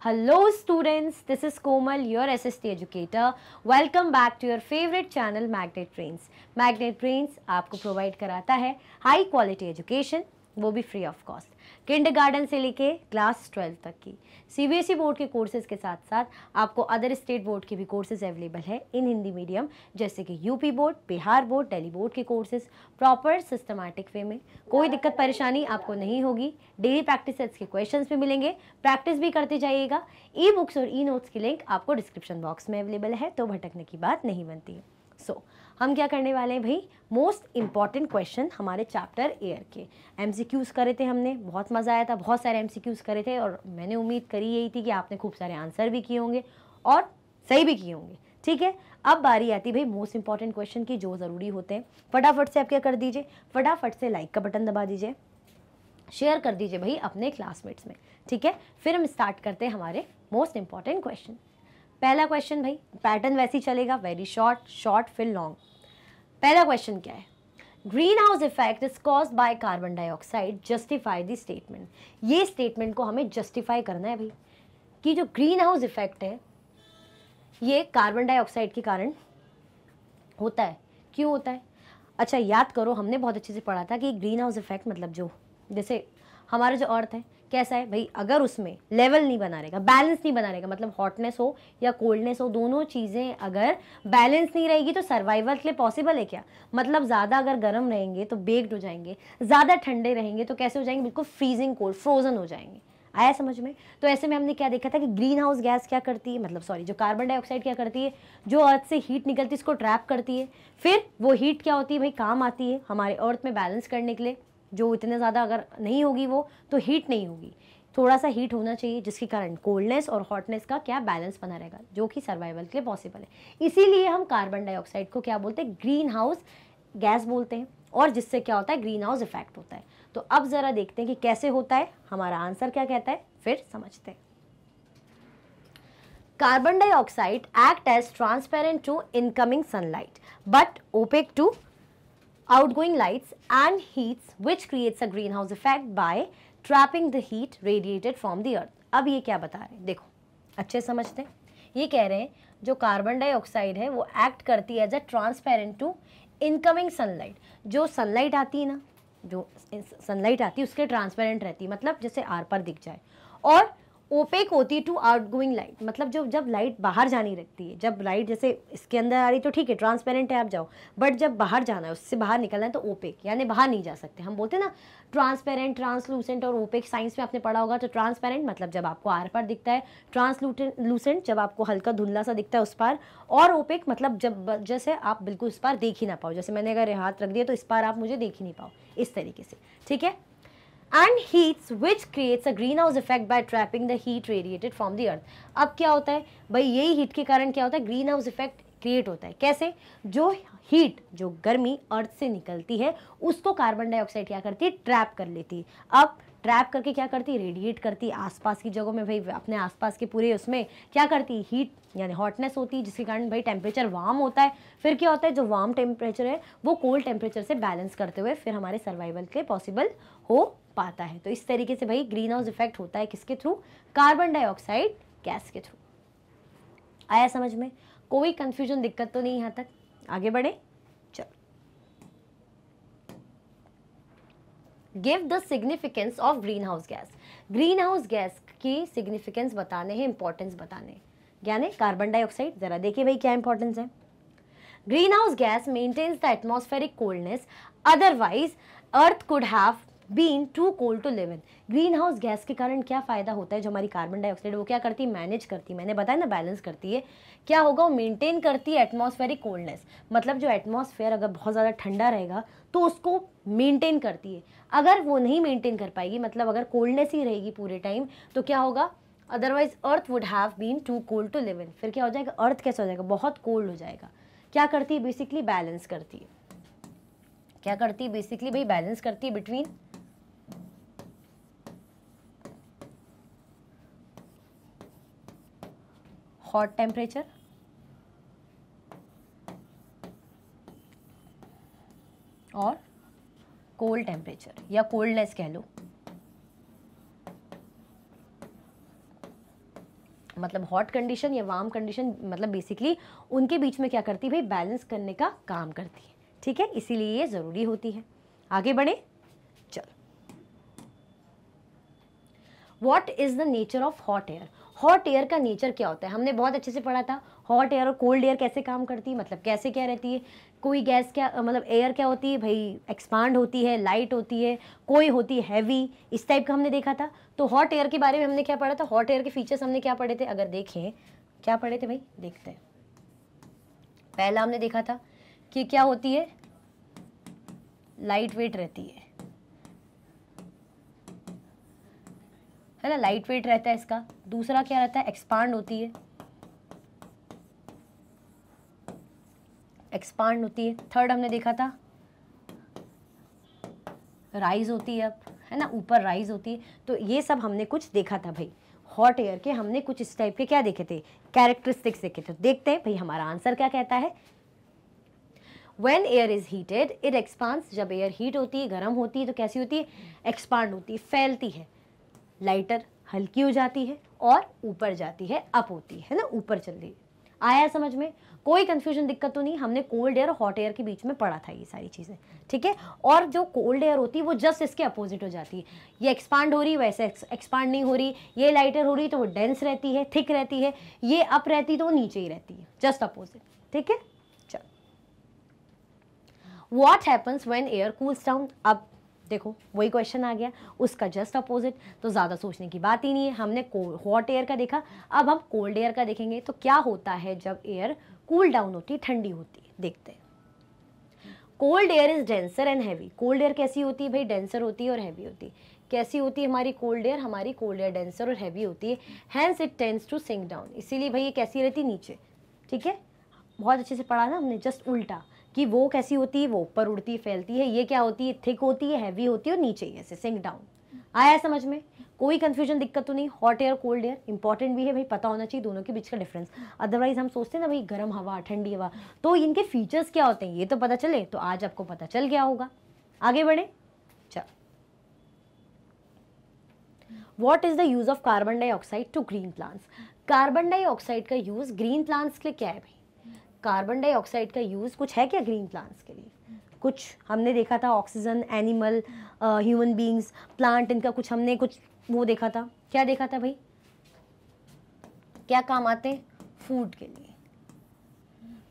Hello students, this is Komal, your SST educator. Welcome back to your favorite channel Magnet Brains. Magnet Brains आपको provide कराता है high quality education, वो भी free of cost, kindergarten से लेके class 12 तक की सीबीएसई बोर्ड के कोर्सेज के साथ साथ आपको अदर स्टेट बोर्ड के भी कोर्सेज अवेलेबल है इन हिंदी मीडियम, जैसे कि UP board, Bihar board, Delhi board के कोर्सेज प्रॉपर सिस्टमैटिक वे में। कोई दिक्कत परेशानी आपको नहीं होगी। डेली प्रैक्टिस सेट्स के क्वेश्चंस भी मिलेंगे, प्रैक्टिस भी करते जाइएगा। ई बुक्स और ई नोट्स की लिंक आपको डिस्क्रिप्शन बॉक्स में अवेलेबल है, तो भटकने की बात नहीं बनती है। हम क्या करने वाले हैं भाई, मोस्ट इंपॉर्टेंट क्वेश्चन हमारे चैप्टर एयर के एमसीक्यूज करे थे हमने, बहुत मज़ा आया था, बहुत सारे एमसीक्यूज करे थे और मैंने उम्मीद करी यही थी कि आपने खूब सारे आंसर भी किए होंगे और सही भी किए होंगे। ठीक है, अब बारी आती भाई मोस्ट इंपॉर्टेंट क्वेश्चन की, जो ज़रूरी होते हैं। फटाफट से आप क्या कर दीजिए, फटाफट से लाइक का बटन दबा दीजिए, शेयर कर दीजिए भाई अपने क्लासमेट्स में। ठीक है, फिर हम स्टार्ट करते हैं हमारे मोस्ट इंपॉर्टेंट क्वेश्चन। पहला क्वेश्चन भाई पैटर्न वैसे ही चलेगा, वेरी शॉर्ट शॉर्ट फिर लॉन्ग। पहला क्वेश्चन क्या है, green house effect is caused by carbon dioxide, justify the statement. ये स्टेटमेंट को हमें जस्टिफाई करना है भाई कि जो ग्रीन हाउस इफेक्ट है ये कार्बन डाइऑक्साइड के कारण होता है। क्यों होता है? अच्छा याद करो, हमने बहुत अच्छे से पढ़ा था कि ग्रीन हाउस इफेक्ट मतलब जो जैसे हमारा जो अर्थ है कैसा है भाई, अगर उसमें लेवल नहीं बना रहेगा, बैलेंस नहीं बना रहेगा, मतलब हॉटनेस हो या कोल्डनेस हो, दोनों चीज़ें अगर बैलेंस नहीं रहेगी तो सर्वाइवल के लिए पॉसिबल है क्या? मतलब ज़्यादा अगर गर्म रहेंगे तो बेक्ड हो जाएंगे, ज़्यादा ठंडे रहेंगे तो कैसे हो जाएंगे, बिल्कुल फ्रीजिंग कोल्ड, फ्रोजन हो जाएंगे। आया समझ में? तो ऐसे में हमने क्या देखा था कि ग्रीन हाउस गैस क्या करती है, मतलब सॉरी जो कार्बन डाइऑक्साइड क्या करती है, जो अर्थ से हीट निकलती है इसको ट्रैप करती है, फिर वो हीट क्या होती है भाई, काम आती है हमारे अर्थ में बैलेंस करने के लिए। जो इतने ज़्यादा अगर नहीं होगी वो तो हीट नहीं होगी, थोड़ा सा हीट होना चाहिए जिसके कारण कोल्डनेस और हॉटनेस का क्या बैलेंस बना रहेगा, जो कि सर्वाइवल के लिए पॉसिबल है। इसीलिए हम कार्बन डाइऑक्साइड को क्या बोलते हैं, ग्रीन हाउस गैस बोलते हैं, और जिससे क्या होता है, ग्रीन हाउस इफेक्ट होता है। तो अब जरा देखते हैं कि कैसे होता है, हमारा आंसर क्या कहता है, फिर समझते हैं। Carbon dioxide act as transparent to incoming sunlight but opaque to outgoing lights and heats, which creates a greenhouse effect by trapping the heat radiated from the earth। अब ये क्या बता रहे हैं, देखो अच्छे समझते हैं। ये कह रहे हैं जो कार्बन डाइऑक्साइड है वो एक्ट करती है as a transparent to incoming sunlight. जो सनलाइट आती है ना, जो सनलाइट आती है उसके ट्रांसपेरेंट रहती है, मतलब जैसे आर पार दिख जाए, और ओपेक होती है टू आउटगोइंग लाइट, मतलब जो जब लाइट बाहर जानी लगती है, जब लाइट जैसे इसके अंदर आ रही तो ठीक है ट्रांसपेरेंट है आप जाओ, बट जब बाहर जाना है, उससे बाहर निकलना है तो ओपेक, यानी बाहर नहीं जा सकते। हम बोलते हैं ना ट्रांसपेरेंट, ट्रांसलूसेंट और ओपेक, साइंस में आपने पढ़ा होगा। तो ट्रांसपेरेंट मतलब जब आपको आर पार दिखता है, ट्रांसलूसेंट जब आपको हल्का धुंधला सा दिखता है उस पार, और ओपेक मतलब जब जैसे आप बिल्कुल उस पार देख ही ना पाओ, जैसे मैंने अगर हाथ रख दिया तो इस पार आप मुझे देख ही नहीं पाओ, इस तरीके से। ठीक है, and heats which creates a greenhouse effect by trapping the heat radiated from the earth। अब क्या होता है भाई, यही हीट के कारण क्या होता है, ग्रीन हाउस इफेक्ट क्रिएट होता है। कैसे? जो हीट, जो गर्मी अर्थ से निकलती है उसको कार्बन डाइऑक्साइड क्या करती है, ट्रैप कर लेती है। अब ट्रैप करके क्या करती है, रेडिएट करती है आसपास की जगहों में भाई, अपने आसपास के पूरे उसमें क्या करती है, हीट यानी हॉटनेस होती है, जिसके कारण भाई टेम्परेचर वार्म होता है। फिर क्या होता है, जो वार्म टेम्परेचर है वो कोल्ड टेम्परेचर से बैलेंस करते हुए फिर हमारे सर्वाइवल के पॉसिबल हो पाता है। तो इस तरीके से भाई ग्रीन हाउस इफेक्ट होता है किसके थ्रू, कार्बन डाइऑक्साइड गैस के थ्रू। आया समझ में? कोई कंफ्यूजन, दिक्कत तो नहीं? यहां तक आगे बढ़े, चलो। Give the significance of green house gas. Green house gas की सिग्निफिकेंस बताने हैं, इंपॉर्टेंस बताने हैं, यानी कार्बन डाइऑक्साइड। जरा देखिए भाई क्या इंपॉर्टेंस है। Greenhouse gas maintains the atmospheric coldness, otherwise earth could have been too cold to live in. Greenhouse gas के कारण क्या फायदा होता है, जो हमारी कार्बन डाइऑक्साइड वो क्या करती है, मैनेज करती है, मैंने बताया ना बैलेंस करती है। क्या होगा, वो मेंटेन करती है एटमॉस्फेरिक कोल्डनेस, मतलब जो एटमॉस्फेयर अगर बहुत ज़्यादा ठंडा रहेगा तो उसको मेंटेन करती है। अगर वो नहीं मेंटेन कर पाएगी, मतलब अगर कोल्डनेस ही रहेगी पूरे टाइम, तो क्या होगा, otherwise earth would have been too cold to live in. फिर क्या हो जाएगा, अर्थ कैसा हो जाएगा, बहुत कोल्ड हो जाएगा। क्या करती है, बेसिकली बैलेंस करती है। क्या करती है बेसिकली भाई, बैलेंस करती है बिटवीन हॉट टेम्परेचर और कोल्ड टेम्परेचर, या कोल्डनेस कह लो। मतलब हॉट कंडीशन या वार्म कंडीशन मतलब बेसिकली उनके बीच में क्या करती है भाई, बैलेंस करने का काम करती है, ठीक है, इसीलिए ये ज़रूरी होती है। आगे बढ़े, चलो। What is the nature of hot air? Hot air का नेचर क्या होता है? हमने बहुत अच्छे से पढ़ा था हॉट एयर और कोल्ड एयर कैसे काम करती है, मतलब कैसे क्या रहती है। कोई गैस क्या मतलब एयर क्या होती है भाई, एक्सपांड होती है, लाइट होती है, कोई होती है हैवी, इस टाइप का हमने देखा था। तो हॉट एयर के बारे में हमने क्या पढ़ा था, हॉट एयर के फीचर्स हमने क्या पढ़े थे, अगर देखें क्या पढ़े थे भाई, देखते हैं। पहला हमने देखा था कि क्या होती है, लाइट वेट रहती है ना, लाइट वेट रहता है इसका। दूसरा क्या रहता है, एक्सपांड होती है, एक्सपांड होती है। थर्ड हमने देखा था राइज होती है, अब है ना, ऊपर राइज होती है। तो ये सब हमने कुछ देखा था भाई, हॉट एयर के हमने कुछ इस टाइप के क्या देखे थे, कैरेक्टरिस्टिक्स देखे थे। देखते हैं भाई हमारा आंसर क्या कहता है। When air is heated, it expands। जब एयर हीट होती है, गर्म होती है, तो कैसी होती है, एक्सपांड होती है, फैलती है, लाइटर हल्की हो जाती है और ऊपर जाती है, अप होती है ना, ऊपर चल रही है। आया समझ में, कोई कंफ्यूजन दिक्कत तो नहीं। हमने कोल्ड एयर और हॉट एयर के बीच में पढ़ा था ये सारी चीज़ें, ठीक है। और जो कोल्ड एयर होती है वो जस्ट इसके अपोजिट हो जाती है, ये एक्सपांड हो रही वैसे एक्सपांड नहीं हो रही, ये लाइटर हो रही तो वो डेंस रहती है, थिक रहती है, ये अप रहती तो वो नीचे ही रहती है, जस्ट अपोजिट, ठीक है। चलो, what happens when air cools down? अब देखो वही क्वेश्चन आ गया, उसका जस्ट अपोजिट, तो ज़्यादा सोचने की बात ही नहीं है। हमने हॉट एयर का देखा, अब हम कोल्ड एयर का देखेंगे। तो क्या होता है जब एयर कूल डाउन होती है, ठंडी होती है, देखते हैं। Cold air is denser and heavy. Cold air कैसी होती है भाई, डेंसर होती है और हैवी होती है। कैसी होती है हमारी कोल्ड एयर, हमारी कोल्ड एयर डेंसर और हैवी होती है, hence it tends to sink down. इसीलिए भाई ये कैसी रहती है, नीचे, ठीक है। बहुत अच्छे से पढ़ा ना हमने, जस्ट उल्टा कि वो कैसी होती है, वो ऊपर उड़ती है, फैलती है, ये क्या होती है, थिक होती है, हैवी होती है और नीचे ही ऐसे सिंक डाउन। आया समझ में, कोई कंफ्यूजन दिक्कत तो नहीं। Hot air cold air important भी है भाई, पता होना चाहिए दोनों के बीच का डिफरेंस। अदरवाइज हम सोचते हैं ना भाई गर्म हवा ठंडी हवा, तो इनके फीचर्स क्या होते हैं ये तो पता चले, तो आज आपको पता चल गया होगा। आगे बढ़े, चल। What is the use of carbon dioxide to green plants? Carbon dioxide का यूज ग्रीन प्लांट्स के लिए क्या है भाई? कार्बन डाइऑक्साइड का यूज कुछ है क्या ग्रीन प्लांट्स के लिए? कुछ हमने देखा था, oxygen, animal, human beings, plant, इनका कुछ हमने कुछ वो देखा था। क्या देखा था भाई, क्या काम आते हैं, फूड के लिए।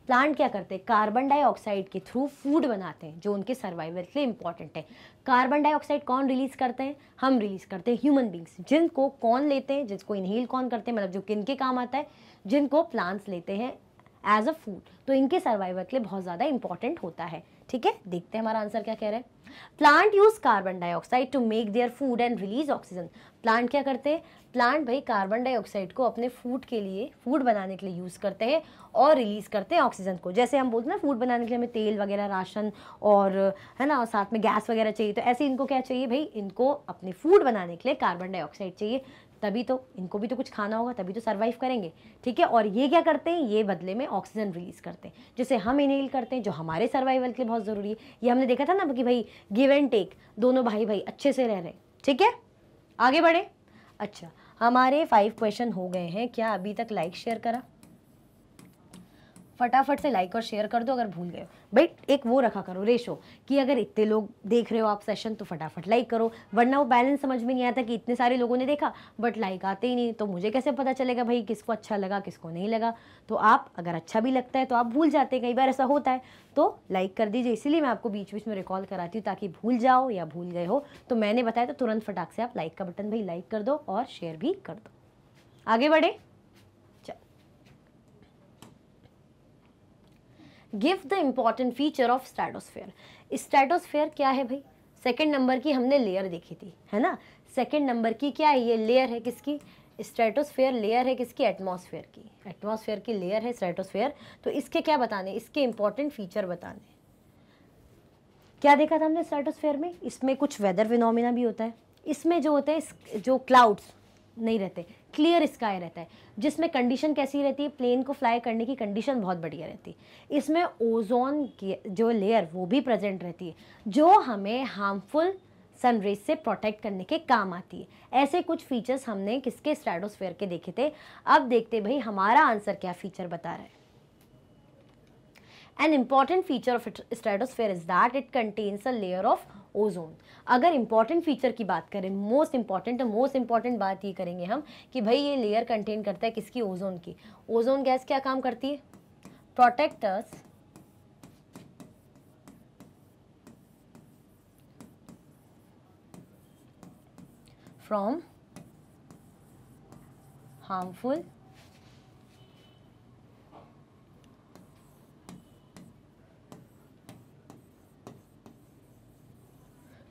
प्लांट क्या करते हैं, कार्बन डाइऑक्साइड के थ्रू फूड बनाते हैं जो उनके सर्वाइवल के लिए इंपॉर्टेंट है। कार्बन डाइऑक्साइड कौन रिलीज करते हैं, हम रिलीज करते हैं, ह्यूमन बींग्स। जिनको कौन लेते हैं, जिसको इनहेल कौन करते हैं, मतलब जो किनके काम आता है, जिनको प्लांट्स लेते हैं एज अ फूड, तो इनके सर्वाइवल के लिए बहुत ज़्यादा इंपॉर्टेंट होता है, ठीक है। देखते हैं हमारा आंसर क्या कह रहा है। Plant use carbon dioxide to make their food and release oxygen. Plant क्या करते हैं, प्लांट भाई कार्बन डाइऑक्साइड को अपने फूड के लिए, फूड बनाने के लिए यूज़ करते हैं और रिलीज करते हैं ऑक्सीजन को। जैसे हम बोलते हैं ना फूड बनाने के लिए हमें तेल वगैरह, राशन और है ना, और साथ में गैस वगैरह चाहिए, तो ऐसे इनको क्या चाहिए भाई, इनको अपने फूड बनाने के लिए कार्बन डाइऑक्साइड चाहिए, तभी तो इनको भी तो कुछ खाना होगा, तभी तो सर्वाइव करेंगे, ठीक है। और ये क्या करते हैं, ये बदले में ऑक्सीजन रिलीज करते हैं, जिसे हम इनहेल करते हैं, जो हमारे सर्वाइवल के लिए बहुत ज़रूरी है। ये हमने देखा था ना कि भाई गिव एंड टेक, दोनों भाई भाई अच्छे से रह रहे हैं, ठीक है। आगे बढ़े। अच्छा, हमारे 5 क्वेश्चन हो गए हैं। क्या अभी तक लाइक शेयर करा? फटाफट से लाइक और शेयर कर दो अगर भूल गए भाई। एक वो रखा करो रेशो कि अगर इतने लोग देख रहे हो आप सेशन तो फटाफट लाइक करो, वरना वो बैलेंस समझ में नहीं आता कि इतने सारे लोगों ने देखा बट लाइक आते ही नहीं, तो मुझे कैसे पता चलेगा भाई किसको अच्छा लगा किसको नहीं लगा। तो आप अगर अच्छा भी लगता है तो आप भूल जाते हैं, कई बार ऐसा होता है, तो लाइक कर दीजिए। इसीलिए मैं आपको बीच बीच में रिकॉल कराती हूँ ताकि भूल जाओ या भूल गए हो तो मैंने बताया तो तुरंत फटाक से आप लाइक का बटन भाई लाइक कर दो और शेयर भी कर दो। आगे बढ़े। Give the important feature of stratosphere. Stratosphere क्या है भाई, सेकंड नंबर की हमने लेयर देखी थी, है ना। सेकंड नंबर की क्या है, ये लेयर है किसकी, स्ट्रेटोस्फेयर लेयर है किसकी, एटमॉस्फेयर की। एटमॉस्फेयर की लेयर है स्ट्रेटोस्फेयर। तो इसके क्या बताने, इसके इंपॉर्टेंट फीचर बताने। क्या देखा था हमने स्ट्रेटोस्फेयर में, इसमें कुछ वेदर फिनोमिना भी होता है। इसमें जो होते हैं, जो क्लाउड्स नहीं रहते, क्लियर स्काई रहता है, जिसमें कंडीशन कैसी रहती है, प्लेन को फ्लाई करने की कंडीशन बहुत बढ़िया रहती है। इसमें ओजोन की जो लेयर वो भी प्रेजेंट रहती है, जो हमें हार्मफुल सन रेज से प्रोटेक्ट करने के काम आती है। ऐसे कुछ फीचर्स हमने किसके, स्ट्रेटोस्फेयर के देखे थे। अब देखते भाई हमारा आंसर क्या फीचर बता रहा है। An important feature of stratosphere is that it contains a layer of ozone। अगर important feature की बात करें, most important बात ये करेंगे हम कि भाई ये लेयर कंटेन करता है किसकी, ओजोन की। ओजोन गैस क्या काम करती है, प्रोटेक्ट अस फ्रॉम हार्मफुल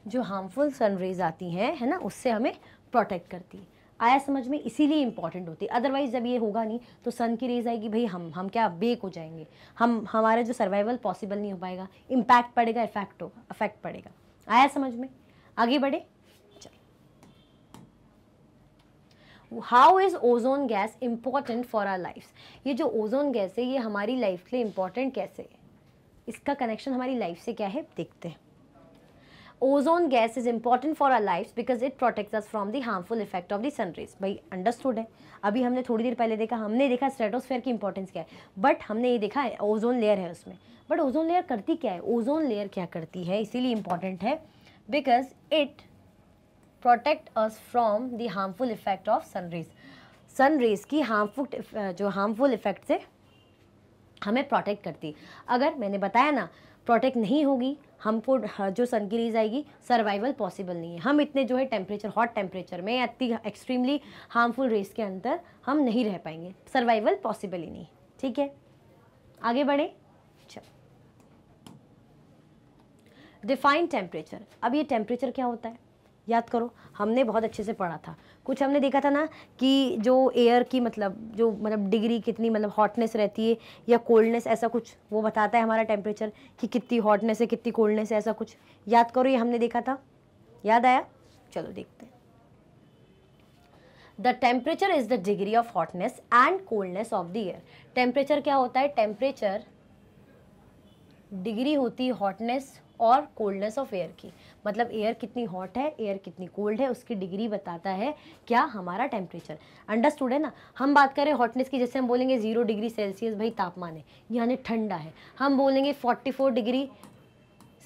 जो हार्मफुल सन रेज आती हैं, है ना, उससे हमें प्रोटेक्ट करती है। आया समझ में, इसीलिए इंपॉर्टेंट होती है। अदरवाइज जब ये होगा नहीं तो सन की रेज आएगी भाई, हम क्या बेक हो जाएंगे, हमारा जो सर्वाइवल पॉसिबल नहीं हो पाएगा, इम्पैक्ट पड़ेगा, अफेक्ट पड़ेगा। आया समझ में, आगे बढ़े। How is ozone gas important for our life. ये जो ओजोन गैस है ये हमारी लाइफ के लिए इंपॉर्टेंट कैसे है, इसका कनेक्शन हमारी लाइफ से क्या है देखते हैं। Ozone gas is important for our life because it protects us from the harmful effect of the sun rays. भाई अंडरस्टूड है। अभी हमने थोड़ी देर पहले देखा, हमने देखा स्ट्रेटोस्फेयर की इंपॉर्टेंस क्या है, बट हमने ये देखा है ओजोन लेयर है उसमें। बट ओजोन लेयर करती क्या है, ओजोन लेयर क्या करती है, इसीलिए इंपॉर्टेंट है because it protect us from the harmful effect of sun rays. Sun rays की हार्मफुल इफेक्ट से हमें प्रोटेक्ट करती है। अगर मैंने बताया ना प्रोटेक्ट नहीं होगी हमको, जो सन की रेज आएगी, सर्वाइवल पॉसिबल नहीं है। हम इतने जो है टेम्परेचर, हॉट टेम्परेचर में या इतनी एक्सट्रीमली हार्मफुल रेज के अंदर हम नहीं रह पाएंगे, सर्वाइवल पॉसिबल ही नहीं। ठीक है, आगे बढ़े। चलो, डिफाइन टेम्परेचर। अब ये टेम्परेचर क्या होता है याद करो, हमने बहुत अच्छे से पढ़ा था। कुछ हमने देखा था ना कि जो एयर की मतलब डिग्री कितनी, मतलब हॉटनेस रहती है या कोल्डनेस, ऐसा कुछ वो बताता है हमारा टेम्परेचर कि कितनी हॉटनेस है कितनी कोल्डनेस है, ऐसा कुछ याद करो, ये हमने देखा था, याद आया। चलो देखते हैं। The temperature is the degree of hotness and coldness of the air. Temperature क्या होता है, टेम्परेचर डिग्री होती है हॉटनेस और कोल्डनेस ऑफ एयर की, मतलब एयर कितनी हॉट है, एयर कितनी कोल्ड है, उसकी डिग्री बताता है क्या, हमारा टेम्परेचर। अंडरस्टूड है ना। हम बात करें हॉटनेस की, जैसे हम बोलेंगे 0 डिग्री सेल्सियस भाई तापमान है, यानी ठंडा है। हम बोलेंगे 44 डिग्री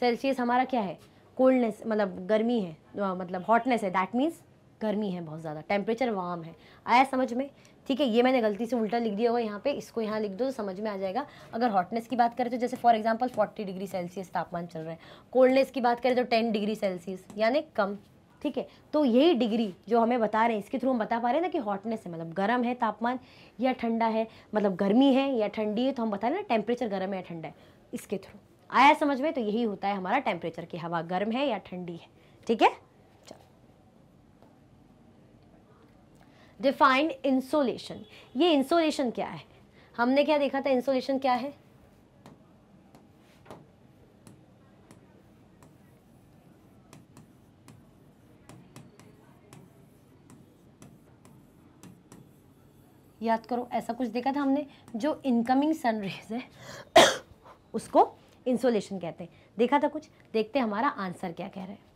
सेल्सियस हमारा क्या है, कोल्डनेस, मतलब गर्मी है, मतलब हॉटनेस है, दैट मीन्स गर्मी है बहुत ज़्यादा, टेम्परेचर वार्म है। आया समझ में। ठीक है, ये मैंने गलती से उल्टा लिख दिया होगा यहाँ पे, इसको यहाँ लिख दो तो समझ में आ जाएगा। अगर हॉटनेस की बात करें तो जैसे फॉर एग्जांपल 40 डिग्री सेल्सियस तापमान चल रहा है, कोल्डनेस की बात करें तो 10 डिग्री सेल्सियस यानी कम। ठीक है, तो यही डिग्री जो हमें बता रहे हैं, इसके थ्रू हम बता पा रहे हैं ना कि हॉटनेस है मतलब गर्म है तापमान या ठंडा है, मतलब गर्मी है या ठंडी है, तो हम बता रहे हैं ना टेम्परेचर गर्म है या ठंडा है, इसके थ्रू। आया समझ में। तो यही होता है हमारा टेम्परेचर की हवा गर्म है या ठंडी है। ठीक है, डिफाइंड इंसोलेशन। ये इंसोलेशन क्या है, हमने क्या देखा था, इंसोलेशन क्या है, याद करो, ऐसा कुछ देखा था हमने, जो इनकमिंग सन रेज है उसको इंसोलेशन कहते हैं। देखा था कुछ, देखते हैं हमारा आंसर क्या कह रहा है।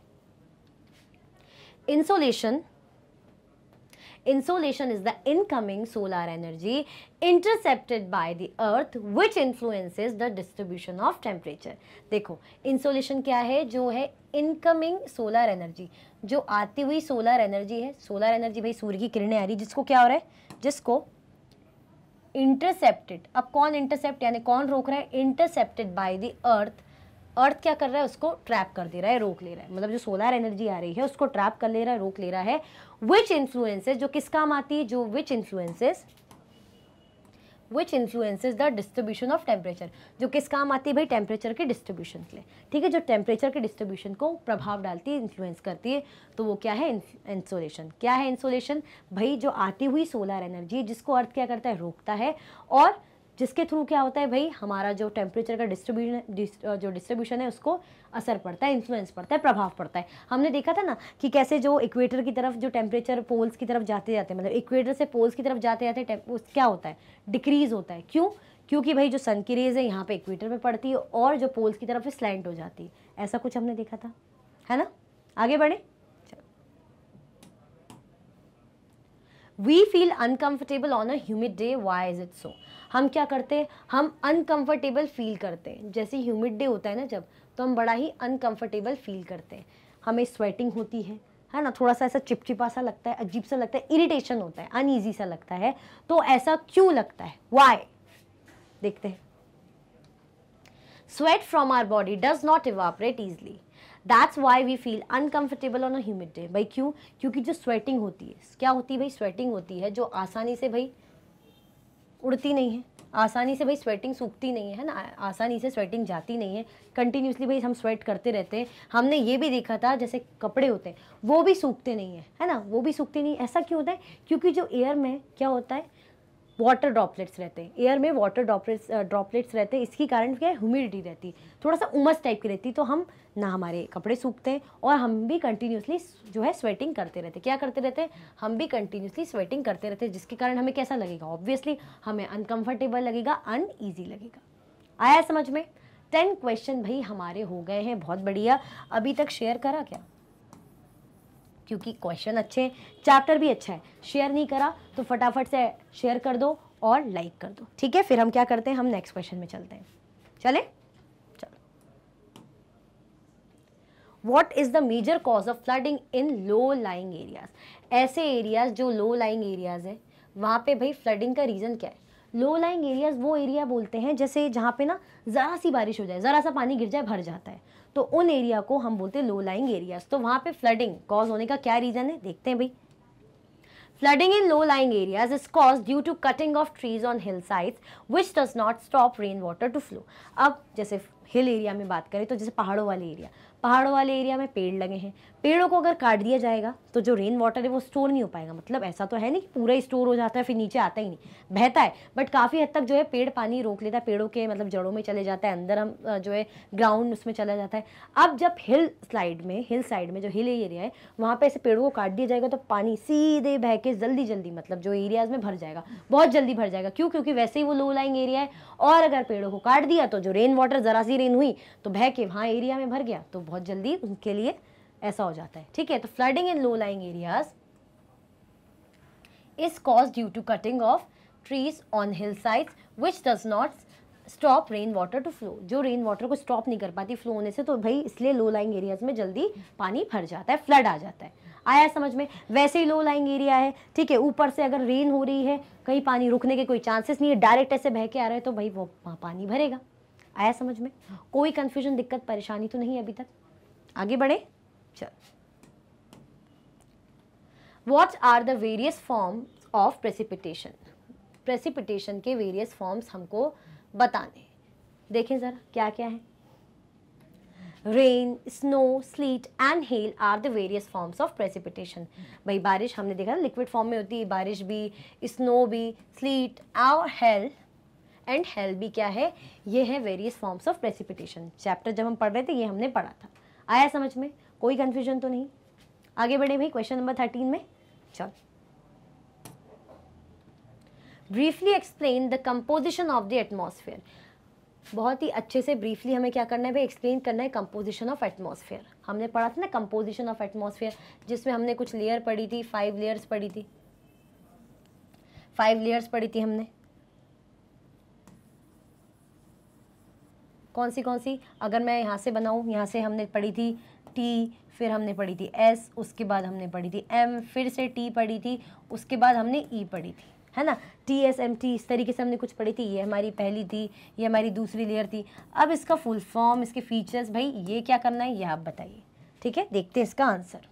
Insolation is the incoming solar energy intercepted by the earth which influences the distribution of temperature। देखो इंसोलेशन क्या है, जो है इनकमिंग सोलर एनर्जी, जो आती हुई सोलर एनर्जी है। सोलर एनर्जी भाई सूर्य की किरणें आ रही, जिसको क्या हो रहा है, जिसको इंटरसेप्टेड। अब कौन इंटरसेप्ट यानी कौन रोक रहा है, इंटरसेप्टेड बाय द अर्थ। अर्थ क्या कर रहा है, उसको ट्रैप कर दे रहा है, रोक ले रहा है, मतलब जो सोलर एनर्जी आ रही है उसको ट्रैप कर ले रहा है, रोक ले रहा है। विच इन्फ्लुएंसेस, जो किस काम आती है, जो which influences the distribution of temperature, जो किस काम आती है भाई, टेम्परेचर के डिस्ट्रीब्यूशन के लिए। ठीक है, जो टेम्परेचर के डिस्ट्रीब्यूशन को प्रभाव डालती है, इन्फ्लुएंस करती है, तो वो क्या है, इंसोलेशन। क्या है इंसोलेशन भाई, जो आती हुई सोलर एनर्जी जिसको अर्थ क्या करता है, रोकता है, और जिसके थ्रू क्या होता है भाई, हमारा जो टेम्परेचर का डिस्ट्रीब्यूशन है उसको असर पड़ता है, इन्फ्लुएंस पड़ता है, प्रभाव पड़ता है। हमने देखा था ना कि कैसे जो इक्वेटर की तरफ जो टेम्परेचर पोल्स की तरफ जाते जाते, मतलब इक्वेटर से पोल्स की तरफ जाते जाते क्या होता है, डिक्रीज होता है। क्यों, क्योंकि भाई जो सन की रेज है यहाँ पे इक्वेटर पे पड़ती है और जो पोल्स की तरफ स्लैंट हो जाती है। ऐसा कुछ हमने देखा था, है ना। आगे बढ़े। We feel uncomfortable on a humid day, why is it so. हम क्या करते हैं, हम अनकंफर्टेबल फील करते हैं। जैसे ह्यूमिड डे होता है ना जब, तो हम बड़ा ही अनकंफर्टेबल फील करते हैं। हमें स्वेटिंग होती है ना, थोड़ा सा ऐसा चिपचिपा सा लगता है, अजीब सा लगता है, इरिटेशन होता है, अनईजी सा लगता है। तो ऐसा क्यों लगता है, व्हाई, देखते हैं। Sweat from our body does not evaporate easily, that's why we feel uncomfortable on a humid day. भाई क्यों, क्योंकि जो स्वेटिंग होती है, क्या होती है भाई, स्वेटिंग होती है जो आसानी से भाई उड़ती नहीं है, आसानी से भाई स्वेटिंग सूखती नहीं है ना, आसानी से स्वेटिंग जाती नहीं है। कंटिन्यूसली भाई हम स्वेट करते रहते हैं। हमने ये भी देखा था जैसे कपड़े होते हैं वो भी सूखते नहीं है ना, वो भी सूखते नहीं। ऐसा क्यों होता है, क्योंकि जो एयर में क्या होता है, वाटर ड्रॉपलेट्स रहते हैं, एयर में वाटर ड्रॉपलेट्स रहते हैं। इसके कारण क्या है, ह्यूमिडिटी रहती है, थोड़ा सा उमस टाइप की रहती है। तो हम ना, हमारे कपड़े सूखते हैं और हम भी कंटिन्यूसली जो है स्वेटिंग करते रहते हैं। क्या करते रहते हैं, हम भी कंटिन्यूसली स्वेटिंग करते रहते हैं, जिसके कारण हमें कैसा लगेगा, ऑब्वियसली हमें अनकंफर्टेबल लगेगा, अनईजी लगेगा। आया समझ में। 10 क्वेश्चन भाई हमारे हो गए हैं, बहुत बढ़िया। अभी तक शेयर करा क्या, क्योंकि क्वेश्चन अच्छे हैं, चैप्टर भी अच्छा है। शेयर नहीं करा तो फटाफट से शेयर कर दो और लाइक कर दो, ठीक है। फिर हम क्या करते हैं, हम नेक्स्ट क्वेश्चन में चलते हैं। चले, चलो। What is the major cause of flooding in low lying areas. ऐसे एरियाज जो लो लाइंग एरियाज है, वहां पे भाई फ्लडिंग का रीजन क्या है। लो लाइंग एरियाज वो एरिया बोलते हैं जैसे जहाँ पे ना ज़रा सी बारिश हो जाए, ज़रा सा पानी गिर जाए, भर जाता है, तो उन एरिया को हम बोलते हैं लो लाइंग एरियाज। तो वहाँ पे फ्लडिंग कॉज होने का क्या रीज़न है, देखते हैं भाई। Flooding in low-lying areas is caused due to cutting of trees on hillsides, which does not stop rainwater to flow. अब जैसे हिल एरिया में बात करें तो जैसे पहाड़ों वाले एरिया में पेड़ लगे हैं, पेड़ों को अगर काट दिया जाएगा तो जो रेन वाटर है वो स्टोर नहीं हो पाएगा। मतलब ऐसा तो है नहीं कि पूरा ही स्टोर हो जाता है फिर नीचे आता ही नहीं, बहता है, बट काफ़ी हद तक जो है पेड़ पानी रोक लेता है, पेड़ों के मतलब जड़ों में चले जाता है, अंदर हम जो है ग्राउंड उसमें चला जाता है। अब जब हिल साइड में जो हिल एरिया है वहाँ पे ऐसे पेड़ों को काट दिया जाएगा तो पानी सीधे बह के जल्दी मतलब जो एरियाज में भर जाएगा, बहुत जल्दी भर जाएगा। क्यों, क्योंकि वैसे ही वो लो लाइंग एरिया है, और अगर पेड़ों को काट दिया तो जो रेन वाटर ज़रा सी रेन हुई तो बह के वहाँ एरिया में भर गया, तो बहुत जल्दी उनके लिए ऐसा हो जाता है, ठीक है। तो flooding in low lying areas is cause due to cutting of trees on hill sides which does not stop rain water to flow. जो रेन वाटर को स्टॉप नहीं कर पाती फ्लो होने से, तो भाई इसलिए लो लाइंग एरियाज में जल्दी पानी भर जाता है, फ्लड आ जाता है। आया समझ में। वैसे ही लो लाइंग एरिया है, ठीक है, ऊपर से अगर रेन हो रही है, कहीं पानी रुकने के कोई चांसेस नहीं है, डायरेक्ट ऐसे बह के आ रहा है, तो भाई वो वहाँ पानी भरेगा। आया समझ में। कोई कंफ्यूजन, दिक्कत, परेशानी तो नहीं अभी तक। आगे बढ़े, चल। What are the various forms of precipitation? Precipitation के वेरियस फॉर्म्स हमको बताने। देखें ज़रा क्या क्या है। Rain, snow, sleet and hail are the various forms of precipitation. भाई बारिश हमने देखा ना लिक्विड फॉर्म में होती है, बारिश भी, स्नो भी, स्लीट और हेल, एंड हेल भी क्या है, ये है various forms of precipitation. Chapter जब हम पढ़ रहे थे ये हमने पढ़ा था। आया समझ में, कोई कंफ्यूजन तो नहीं। आगे बढ़े भाई क्वेश्चन नंबर 13 में, चल। Briefly explain the composition of the atmosphere. बहुत ही अच्छे से ब्रीफली हमें क्या करना है भाई, एक्सप्लेन करना है कंपोजिशन ऑफ एटमॉस्फेयर। हमने पढ़ा था ना कंपोजिशन ऑफ एटमॉस्फेयर, जिसमें हमने कुछ लेयर पढ़ी थी, 5 लेयर्स पढ़ी थी, 5 लेयर्स पढ़ी थी हमने। कौन सी, अगर मैं यहाँ से बनाऊँ, यहाँ से हमने पढ़ी थी टी, फिर हमने पढ़ी थी एस, उसके बाद हमने पढ़ी थी एम, फिर से टी पढ़ी थी, उसके बाद हमने ई पढ़ी थी, है ना। टी एस एम टी, इस तरीके से हमने कुछ पढ़ी थी। ये हमारी पहली थी, ये हमारी दूसरी लेयर थी। अब इसका फुल फॉर्म, इसके फीचर्स, भाई ये क्या करना है ये आप बताइए, ठीक है। देखते हैं इसका answer.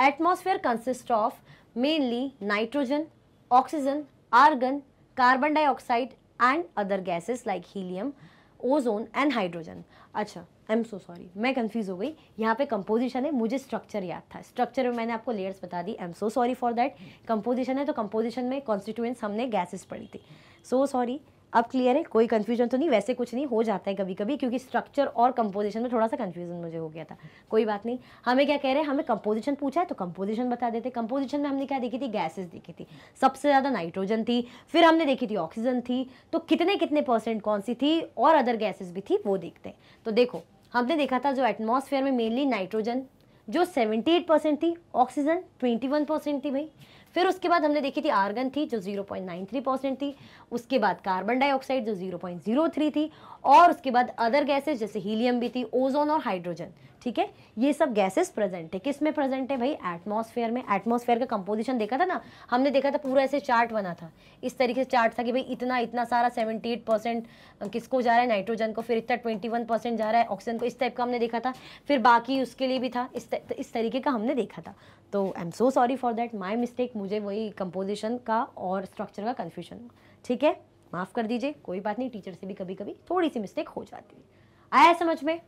Atmosphere consist of mainly nitrogen, oxygen, argon, carbon dioxide and other gases like helium, ozone and hydrogen. अच्छा, आई एम सो सॉरी, मैं कंफ्यूज हो गई। यहाँ पे कंपोजिशन है, मुझे स्ट्रक्चर याद था। स्ट्रक्चर में मैंने आपको लेयर्स बता दी। I am so sorry for that. Composition है तो कंपोजिशन में कॉन्स्टिट्यूएंट्स हमने गैसेस पढ़ी थी। So sorry. अब क्लियर है, कोई कंफ्यूजन तो नहीं। वैसे कुछ नहीं, हो जाता है कभी कभी, क्योंकि स्ट्रक्चर और कंपोजिशन में थोड़ा सा कंफ्यूजन मुझे हो गया था। कोई बात नहीं। हमें क्या कह रहे हैं, हमें कंपोजिशन पूछा है तो कंपोजिशन बता देते। कंपोजिशन में हमने क्या देखी थी, गैसेस देखी थी। सबसे ज़्यादा नाइट्रोजन थी, फिर हमने देखी थी ऑक्सीजन थी, तो कितने कितने % कौन सी थी, और अदर गैसेस भी थी, वो देखते हैं। तो देखो हमने देखा था जो एटमॉस्फेयर में मेनली नाइट्रोजन जो 78% थी, ऑक्सीजन 21% थी भाई। फिर उसके बाद हमने देखी थी आर्गन थी जो 0.93% थी, उसके बाद कार्बन डाइऑक्साइड जो 0.03 थी, और उसके बाद अदर गैसेस जैसे हीलियम भी थी, ओजोन और हाइड्रोजन। ठीक है, ये सब गैसेस प्रेजेंट है। किस में प्रेजेंट है भाई? एटमॉस्फेयर में। एटमॉस्फेयर का कंपोजिशन देखा था ना हमने, देखा था पूरा ऐसे चार्ट बना था, इस तरीके से चार्ट था कि भाई इतना इतना सारा 78% किसको जा रहा है? नाइट्रोजन को, फिर इतना 21% जा रहा है ऑक्सीजन को, इस टाइप का हमने देखा था। फिर बाकी उसके लिए भी था, इस तरीके का हमने देखा था। तो आई am so sorry for that, my mistake, मुझे वही कंपोजिशन का और स्ट्रक्चर का कन्फ्यूजन। ठीक है, माफ़ कर दीजिए, कोई बात नहीं, टीचर से भी कभी कभी थोड़ी सी मिस्टेक हो जाती है। आया समझ में?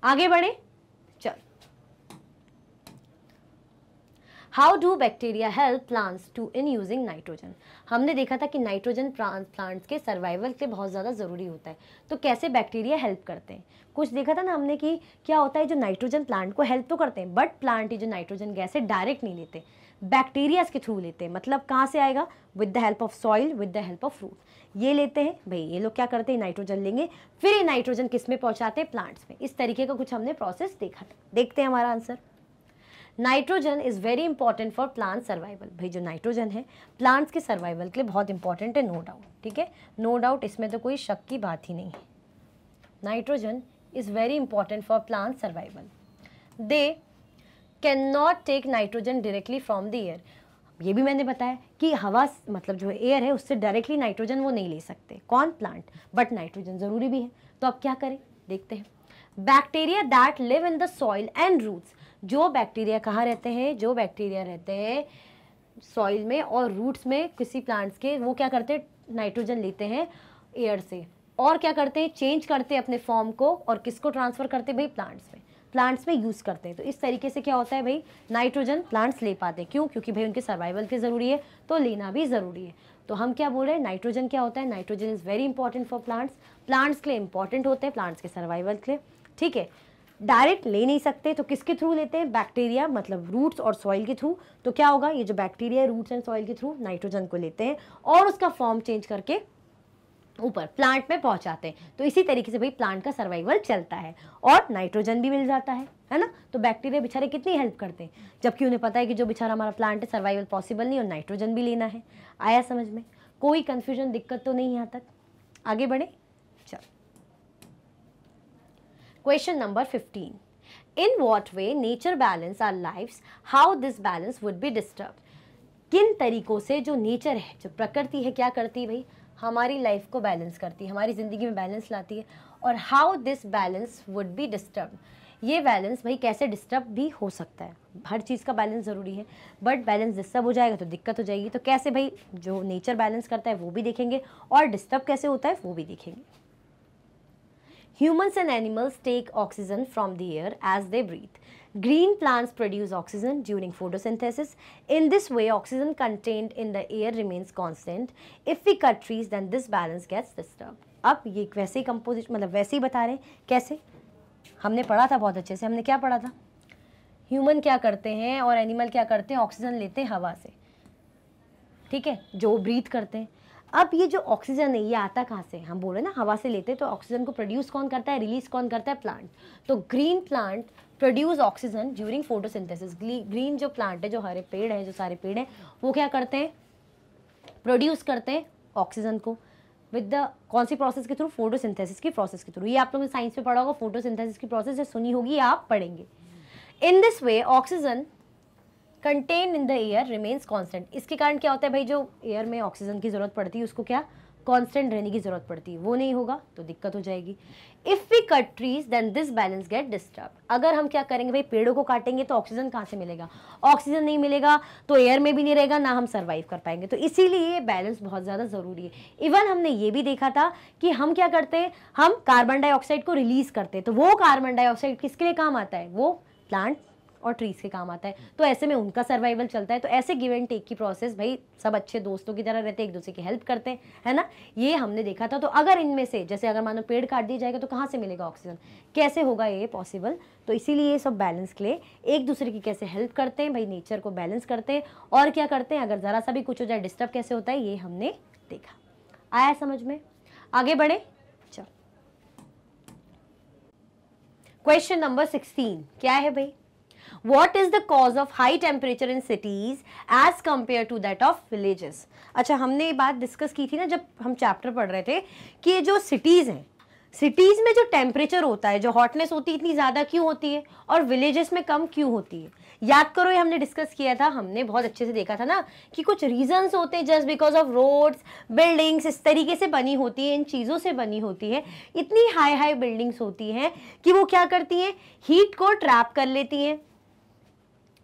आगे बढ़े, चल। How do bacteria help plants to in using nitrogen? हमने देखा था कि नाइट्रोजन प्लांट्स के सर्वाइवल के बहुत ज़्यादा ज़रूरी होता है। तो कैसे बैक्टीरिया हेल्प करते हैं? कुछ देखा था ना हमने कि क्या होता है, जो नाइट्रोजन प्लांट को हेल्प तो करते हैं, बट प्लांट ये जो नाइट्रोजन गैस है डायरेक्ट नहीं लेते, बैक्टीरिया के थ्रू लेते हैं। मतलब कहाँ से आएगा? With the help of soil, with the help of fruit, ये लेते हैं भाई। ये लोग क्या करते हैं? नाइट्रोजन लेंगे, फिर ये नाइट्रोजन किस में पहुंचाते हैं? प्लांट्स में। इस तरीके का कुछ हमने प्रोसेस देखा था। देखते हैं हमारा answer. Nitrogen is very important for plant survival. भाई जो नाइट्रोजन है प्लांट्स के सर्वाइवल के लिए बहुत इंपॉर्टेंट है, नो डाउट। ठीक है, नो डाउट, इसमें तो कोई शक की बात ही नहीं है। Nitrogen is very important for plant survival. They can not take nitrogen directly from the air. ये भी मैंने बताया कि हवा मतलब जो एयर है उससे डायरेक्टली नाइट्रोजन वो नहीं ले सकते, कौन? प्लांट। बट नाइट्रोजन जरूरी भी है, तो अब क्या करें देखते हैं। Bacteria that live in the soil and roots. जो बैक्टीरिया कहाँ रहते हैं? जो बैक्टीरिया रहते हैं सॉइल में और रूट्स में किसी प्लांट्स के, वो क्या करते हैं? नाइट्रोजन लेते हैं एयर से, और क्या करते हैं? चेंज करते हैं अपने फॉर्म को, और किसको ट्रांसफर करते हैं भाई? प्लांट्स में। प्लांट्स में यूज़ करते हैं। तो इस तरीके से क्या होता है भाई? नाइट्रोजन प्लांट्स ले पाते हैं। क्यों? क्योंकि भाई उनके सर्वाइवल के ज़रूरी है, तो लेना भी ज़रूरी है। तो हम क्या बोल रहे हैं? नाइट्रोजन क्या होता है? Nitrogen is very important for plants. Plants के लिए इंपॉर्टेंट होते हैं, प्लांट्स के सर्वाइवल के लिए। ठीक है, डायरेक्ट ले नहीं सकते, तो किसके थ्रू लेते हैं? बैक्टीरिया, मतलब रूट्स और सॉइल के थ्रू। तो क्या होगा? ये जो बैक्टीरिया रूट्स एंड सॉइल के थ्रू नाइट्रोजन को लेते हैं और उसका फॉर्म चेंज करके ऊपर प्लांट में पहुंचाते हैं। तो इसी तरीके से भाई प्लांट का सर्वाइवल चलता है और नाइट्रोजन भी मिल जाता है ना। तो बैक्टीरिया बेचारे कितनी हेल्प करते हैं, जबकि उन्हें पता है कि जो बेचारा हमारा प्लांट है सर्वाइवल पॉसिबल नहीं और नाइट्रोजन भी लेना है। आया समझ में? कोई कंफ्यूजन, दिक्कत तो नहीं यहाँ तक? आगे बढ़े, चल। Question number 15, in what way nature balance our lifes, how this balance would be disturb. किन तरीकों से जो नेचर है, जो प्रकृति है, क्या करती है भाई? हमारी लाइफ को बैलेंस करती है, हमारी ज़िंदगी में बैलेंस लाती है। और how this balance would be disturb, ये बैलेंस भाई कैसे डिस्टर्ब भी हो सकता है। हर चीज़ का बैलेंस ज़रूरी है, बट बैलेंस डिस्टर्ब हो जाएगा तो दिक्कत हो जाएगी। तो कैसे भाई जो नेचर बैलेंस करता है वो भी देखेंगे, और डिस्टर्ब कैसे होता है वो भी देखेंगे। Humans and animals take oxygen from the air as they breathe. Green plants produce oxygen during photosynthesis. In this way, oxygen contained in the air remains constant. If we cut trees, then this balance gets disturbed. अब ये वैसे ही composition, मतलब वैसे ही बता रहे हैं। कैसे? हमने पढ़ा था बहुत अच्छे से। हमने क्या पढ़ा था? ह्यूमन क्या करते हैं और एनिमल क्या करते हैं? ऑक्सीजन लेते हैं हवा से, ठीक है, जो ब्रीथ करते हैं। अब ये जो ऑक्सीजन है ये आता कहाँ से? हम बोल रहे हैं ना हवा से लेते हैं। तो ऑक्सीजन को प्रोड्यूस कौन करता है? रिलीज कौन करता है? प्लांट। तो green plant produce oxygen during photosynthesis. Green जो प्लांट है, जो हरे पेड़ है, जो सारे पेड़ हैं, वो क्या करते हैं? प्रोड्यूस करते हैं ऑक्सीजन को विद द कौन सी प्रोसेस के थ्रू? फोटोसिंथेसिस की प्रोसेस के थ्रू। ये आप लोगों ने साइंस में पढ़ा होगा, फोटोसिंथेसिस की प्रोसेस है, सुनी होगी या आप पढ़ेंगे। In this way oxygen contain in the air remains constant. इसके कारण क्या होता है भाई? जो एयर में ऑक्सीजन की जरूरत पड़ती है उसको क्या कांस्टेंट रहने की जरूरत पड़ती है, वो नहीं होगा तो दिक्कत हो जाएगी। If we cut trees then this balance get disturb. अगर हम क्या करेंगे भाई? पेड़ों को काटेंगे तो ऑक्सीजन कहाँ से मिलेगा? ऑक्सीजन नहीं मिलेगा तो एयर में भी नहीं रहेगा, ना हम सर्वाइव कर पाएंगे। तो इसीलिए ये बैलेंस बहुत ज़्यादा ज़रूरी है। इवन हमने ये भी देखा था कि हम क्या करते हैं? हम कार्बन डाइऑक्साइड को रिलीज करते हैं। तो वो कार्बन डाइऑक्साइड किसके लिए काम आता है? वो प्लांट और ट्रीज के काम आता है। तो ऐसे में उनका सर्वाइवल चलता है। तो ऐसे गिव एंड टेक की प्रोसेस भाई, सब अच्छे दोस्तों की तरह रहते हैं, एक दूसरे की हेल्प करते हैं, है ना। ये हमने देखा था। तो अगर इनमें से जैसे अगर मानो पेड़ काट दिया जाएगा तो कहाँ से मिलेगा ऑक्सीजन? कैसे होगा ये पॉसिबल? तो इसीलिए ये सब बैलेंस के लिए एक दूसरे की कैसे हेल्प करते हैं भाई, नेचर को बैलेंस करते हैं। और क्या करते हैं? अगर ज़रा सा भी कुछ हो जाए, डिस्टर्ब कैसे होता है, ये हमने देखा। आया समझ में? आगे बढ़े, चलो। क्वेश्चन नंबर 16 क्या है भाई? What is the cause of high temperature in cities as compared to that of villages? अच्छा, हमने ये बात डिस्कस की थी ना जब हम चैप्टर पढ़ रहे थे कि ये जो सिटीज़ हैं, सिटीज़ में जो टेम्परेचर होता है, जो हॉटनेस होती है, इतनी ज़्यादा क्यों होती है और विलेजेस में कम क्यों होती है? याद करो, ये हमने डिस्कस किया था, हमने बहुत अच्छे से देखा था ना कि कुछ रीजंस होते हैं just because of roads, buildings इस तरीके से बनी होती है, इन चीज़ों से बनी होती है, इतनी हाई हाई बिल्डिंग्स होती हैं कि वो क्या करती हैं, हीट को ट्रैप कर लेती हैं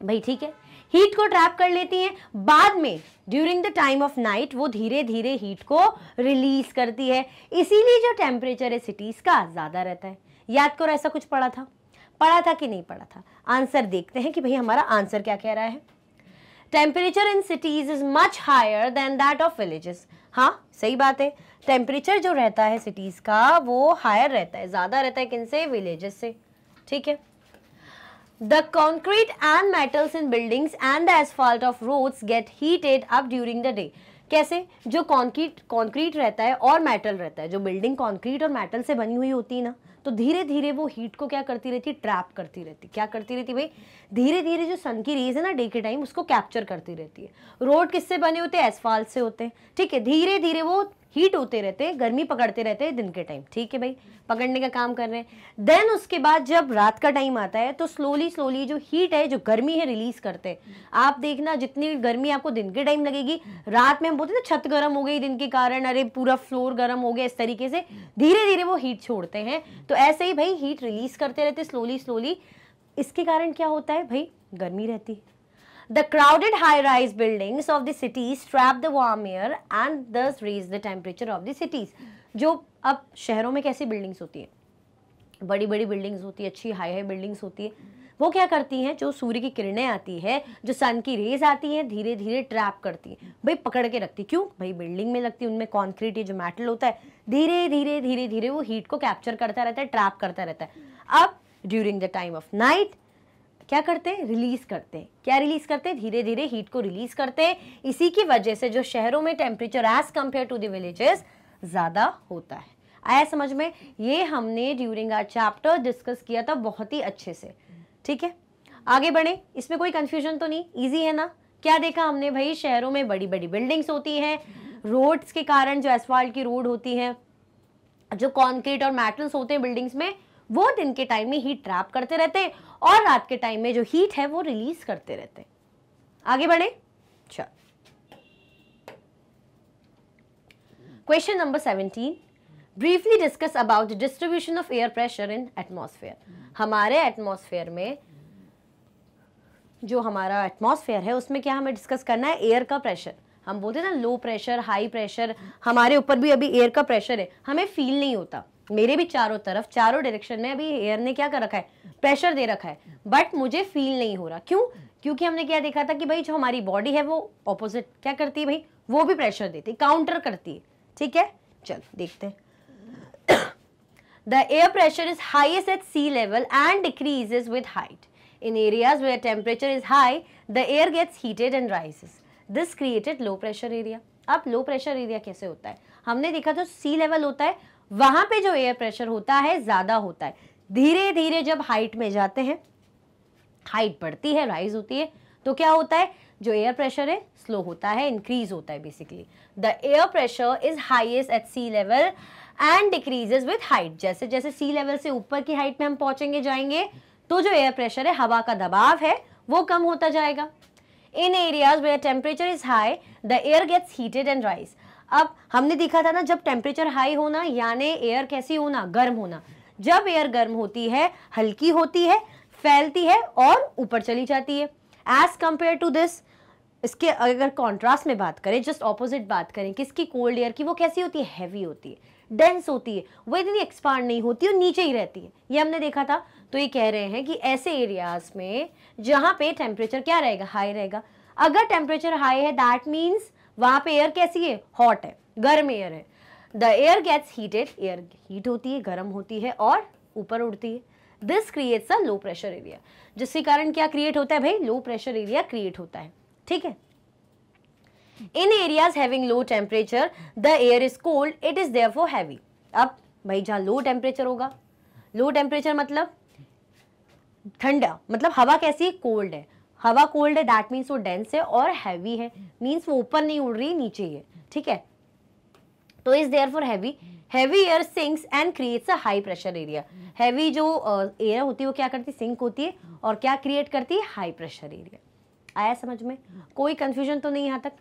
भाई, ठीक है, हीट को ट्रैप कर लेती हैं। बाद में during the time of night वो धीरे धीरे हीट को रिलीज करती है, इसीलिए जो टेम्परेचर है सिटीज का ज्यादा रहता है। याद करो, ऐसा कुछ पढ़ा था कि नहीं पढ़ा था? आंसर देखते हैं कि भाई हमारा आंसर क्या कह रहा है। Temperature in cities is much higher than that of villages. हाँ, सही बात है, टेम्परेचर जो रहता है सिटीज का वो हायर रहता है, ज्यादा रहता है किनसे? विलेजेस से, ठीक है। The concrete and metals in buildings and the asphalt of roads get heated up during the day. कैसे? जो कंक्रीट रहता है और मेटल रहता है, जो बिल्डिंग कंक्रीट और मेटल से बनी हुई होती है ना, तो धीरे धीरे वो हीट को क्या करती रहती है? ट्रैप करती रहती। क्या करती रहती भाई? धीरे धीरे जो सन की रेज है ना डे के टाइम, उसको कैप्चर करती रहती है। रोड किससे बने होते हैं? एसफाल्ट से होते हैं, ठीक है। धीरे धीरे वो हीट होते रहते हैं, गर्मी पकड़ते रहते हैं दिन के टाइम, ठीक है भाई, पकड़ने का काम कर रहे हैं। देन उसके बाद जब रात का टाइम आता है तो स्लोली स्लोली जो हीट है, जो गर्मी है, रिलीज करते हैं। आप देखना, जितनी गर्मी आपको दिन के टाइम लगेगी, रात में हम बोलते हैं ना छत गर्म हो गई दिन के कारण, अरे पूरा फ्लोर गर्म हो गया, इस तरीके से धीरे धीरे वो हीट छोड़ते हैं। तो ऐसे ही भाई हीट रिलीज करते रहते स्लोली स्लोली। इसके कारण क्या होता है भाई? गर्मी रहती है। The crowded high-rise buildings of the cities trap the warm air and thus raise the temperature of the cities. जो अब शहरों में कैसी बिल्डिंग्स होती है? बड़ी बड़ी बिल्डिंग्स होती है, अच्छी हाई हाई बिल्डिंग्स होती है। वो क्या करती हैं? जो सूर्य की किरणें आती है, जो सन की रेज आती हैं, धीरे धीरे ट्रैप करती है भाई, पकड़ के रखती। क्यों भाई? बिल्डिंग में लगती है, उनमें कॉन्क्रीट, ये जो मेटल होता है, धीरे धीरे धीरे धीरे वो हीट को कैप्चर करता रहता है, ट्रैप करता रहता है। अब during the time of night क्या करते हैं? रिलीज करते हैं। क्या रिलीज करते हैं? धीरे धीरे हीट को रिलीज करते हैं। इसी की वजह से जो शहरों में temperature as compare to the villages ज्यादा होता है। आया समझ में? ये हमने ड्यूरिंग आवर चैप्टर डिस्कस किया था बहुत ही अच्छे से, ठीक है। आगे बढ़े, इसमें कोई कंफ्यूजन तो नहीं, इजी है ना? क्या देखा हमने भाई? शहरों में बड़ी बड़ी बिल्डिंग्स होती हैं, रोड्स के कारण जो एसफाल्ट की रोड होती है, जो कॉन्क्रीट और मेटल्स होते हैं बिल्डिंग्स में, वो दिन के टाइम में हीट ट्रैप करते रहते हैं और रात के टाइम में जो हीट है वो रिलीज करते रहते हैं। आगे बढ़े, चल question number 17, briefly discuss about the distribution of air pressure in atmosphere. हमारे एटमॉस्फेयर में जो हमारा एटमॉस्फेयर है उसमें क्या हमें डिस्कस करना है? एयर का प्रेशर। हम बोलते हैं ना लो प्रेशर, हाई प्रेशर, हमारे ऊपर भी अभी एयर का प्रेशर है, हमें फील नहीं होता। मेरे भी चारों तरफ, चारों डायरेक्शन में अभी एयर ने क्या कर रखा है? प्रेशर दे रखा है, बट मुझे फील नहीं हो रहा। क्यों? क्योंकि हमने क्या देखा था कि भाई जो हमारी बॉडी है वो ऑपोजिट क्या करती है भाई? वो भी प्रेशर देती है, काउंटर करती है, ठीक है। चल देखते हैं। The air pressure is highest at sea level and decreases with height. In areas where temperature is high, the air gets heated and rises. This created low pressure area. अब लो प्रेशर एरिया कैसे होता है? हमने देखा तो सी level होता है, वहां पे जो एयर प्रेशर होता है ज्यादा होता है। धीरे धीरे जब हाइट में जाते हैं, हाइट बढ़ती है, राइज होती है, तो क्या होता है? जो एयर प्रेशर है स्लो होता है, इंक्रीज होता है basically. The air pressure is highest at sea level and decreases with height. जैसे जैसे सी लेवल से ऊपर की हाइट में हम पहुंचेंगे जाएंगे, तो जो एयर प्रेशर है, हवा का दबाव है, वो कम होता जाएगा। In areas where temperature is high the air gets heated and rise. अब हमने देखा था ना, जब टेम्परेचर हाई होना यानी एयर कैसी होना? गर्म होना। जब एयर गर्म होती है, हल्की होती है, फैलती है और ऊपर चली जाती है। एज कंपेयर टू दिस, इसके अगर कॉन्ट्रास्ट में बात करें, जस्ट ऑपोजिट बात करें किसकी? कोल्ड एयर की। वो कैसी होती है? हैवी होती है, डेंस होती है, वो इतनी एक्सपांड नहीं होती और नीचे ही रहती है। ये हमने देखा था। तो ये कह रहे हैं कि ऐसे एरियाज में जहां पे टेम्परेचर क्या रहेगा? हाई रहेगा। अगर टेम्परेचर हाई है दैट मीन्स वहां पे एयर कैसी है? हॉट है, गर्म एयर है। The air gets heated, air heat होती है, गर्म होती है और ऊपर उड़ती है। This creates a low pressure area, जिसके कारण क्या क्रिएट होता है भाई? लो प्रेशर एरिया क्रिएट होता है, ठीक है। In areas having low temperature the air is cold, it is therefore heavy. अब भाई जहां लो टेम्परेचर होगा, लो टेम्परेचर मतलब ठंडा मतलब हवा कैसी है, कोल्ड है, हवा कोल्ड है, दैट मीन्स वो डेंस है और हैवी है, मीन्स वो ऊपर नहीं उड़ रही, नीचे ही है, ठीक है। तो is there for heavy, heavy air sinks and creates a high pressure area. Heavy जो एयर होती है वो क्या करती है, सिंक होती है और क्या क्रिएट करती है, हाई प्रेशर एरिया। आया समझ में, कोई कंफ्यूजन तो नहीं यहाँ तक।